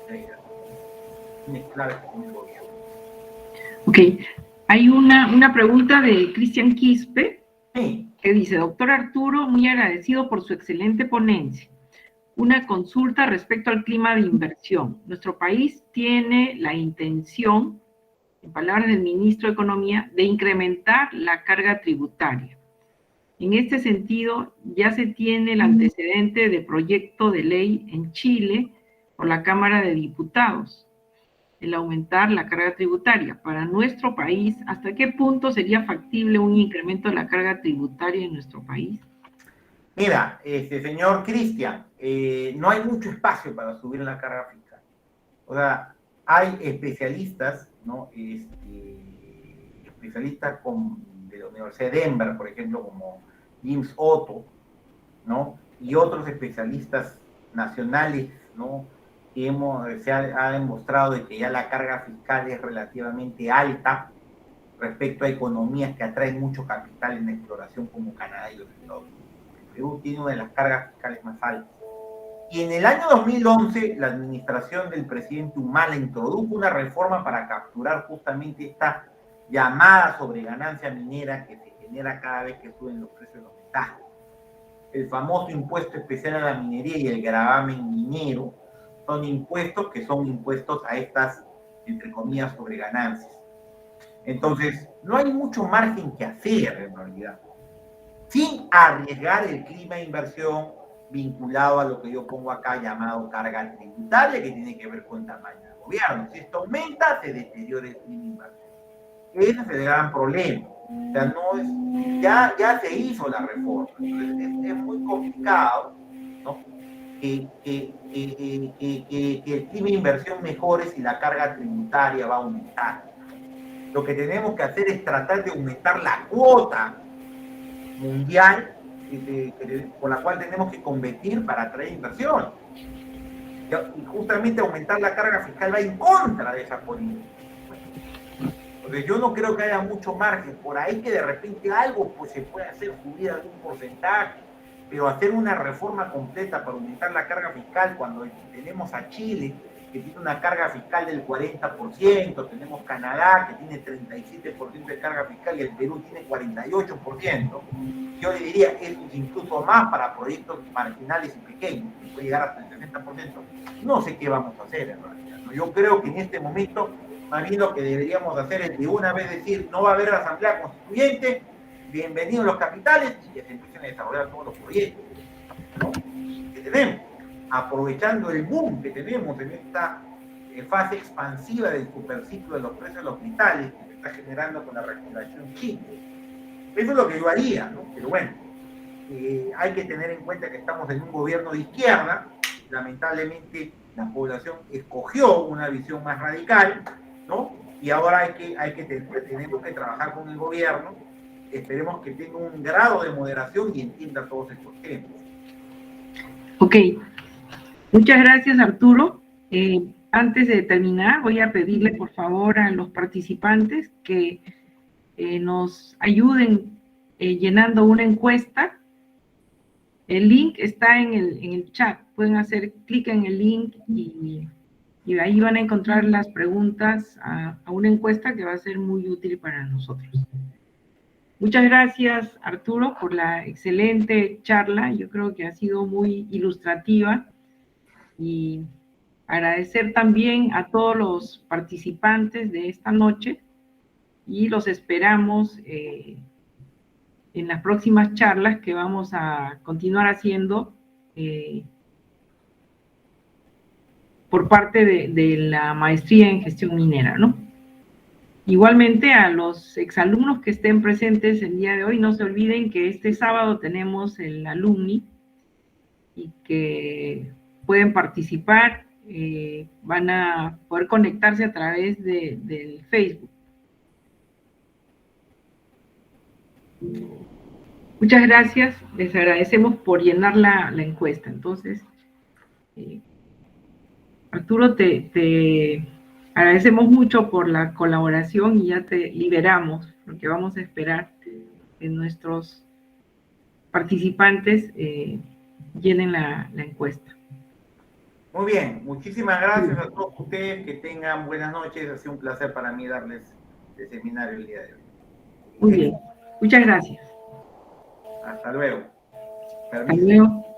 Es clave con el gobierno. Ok, hay una pregunta de Cristian Quispe, sí, que dice: doctor Arturo, muy agradecido por su excelente ponencia. Una consulta respecto al clima de inversión. Nuestro país tiene la intención, en palabras del ministro de Economía, de incrementar la carga tributaria. En este sentido, ya se tiene el antecedente de proyecto de ley en Chile por la Cámara de Diputados, el aumentar la carga tributaria. Para nuestro país, ¿hasta qué punto sería factible un incremento de la carga tributaria en nuestro país? Mira, señor Cristian, no hay mucho espacio para subir la carga fiscal. O sea, hay especialistas, ¿no?, especialistas de la Universidad de Denver, por ejemplo, como James Otto, ¿no?, y otros especialistas nacionales, ¿no?, que se ha demostrado de que ya la carga fiscal es relativamente alta respecto a economías que atraen mucho capital en la exploración como Canadá y los Estados Unidos. Perú tiene una de las cargas fiscales más altas. Y en el año 2011, la administración del presidente Humala introdujo una reforma para capturar justamente esta llamada sobreganancia minera que se genera cada vez que suben los precios de los metales. El famoso impuesto especial a la minería y el gravamen minero son impuestos que son impuestos a estas, entre comillas, sobreganancias. Entonces, no hay mucho margen que hacer en realidad, sin arriesgar el clima de inversión vinculado a lo que yo pongo acá llamado carga tributaria, que tiene que ver con el tamaño del gobierno. Si esto aumenta, se deteriora el clima de inversión. Ese es el gran problema. O sea, no es, ya se hizo la reforma. Entonces es muy complicado, ¿no?, que el clima de inversión mejore si la carga tributaria va a aumentar. Lo que tenemos que hacer es tratar de aumentar la cuota mundial por la cual tenemos que competir para atraer inversión. Y justamente aumentar la carga fiscal va en contra de esa política. Entonces yo no creo que haya mucho margen. Por ahí que de repente algo pues se puede hacer, subir algún porcentaje, pero hacer una reforma completa para aumentar la carga fiscal cuando tenemos a Chile, que tiene una carga fiscal del 40%, tenemos Canadá, que tiene 37% de carga fiscal, y el Perú tiene 48%, yo le diría eso es incluso más para proyectos marginales y pequeños, que puede llegar hasta el 60%. No sé qué vamos a hacer en realidad, ¿no? Yo creo que en este momento, más bien lo que deberíamos hacer es de una vez decir, no va a haber asamblea constituyente, bienvenidos los capitales, y que se empiecen a desarrollar todos los proyectos, ¿no?, que tenemos, aprovechando el boom que tenemos en esta fase expansiva del superciclo de los precios de los metales que se está generando con la reactivación china. Eso es lo que yo haría, ¿no? Pero bueno, hay que tener en cuenta que estamos en un gobierno de izquierda. Lamentablemente la población escogió una visión más radical, ¿no? y ahora tenemos que trabajar con el gobierno. Esperemos que tenga un grado de moderación y entienda todos estos temas. Ok, muchas gracias, Arturo. Antes de terminar, voy a pedirle por favor a los participantes que nos ayuden llenando una encuesta. El link está en el chat. Pueden hacer clic en el link y ahí van a encontrar las preguntas a una encuesta que va a ser muy útil para nosotros. Muchas gracias, Arturo, por la excelente charla. Yo creo que ha sido muy ilustrativa. Y agradecer también a todos los participantes de esta noche y los esperamos en las próximas charlas que vamos a continuar haciendo por parte de la maestría en gestión minera, ¿no? Igualmente a los exalumnos que estén presentes el día de hoy, no se olviden que este sábado tenemos el alumni y que pueden participar, van a poder conectarse a través del Facebook. Muchas gracias, les agradecemos por llenar la encuesta. Entonces, Arturo, te agradecemos mucho por la colaboración y ya te liberamos, porque vamos a esperar que nuestros participantes llenen la encuesta. Muy bien, muchísimas gracias a todos ustedes, que tengan buenas noches. Ha sido un placer para mí darles el seminario el día de hoy. Muy bien, muchas gracias. Hasta luego. Hasta luego.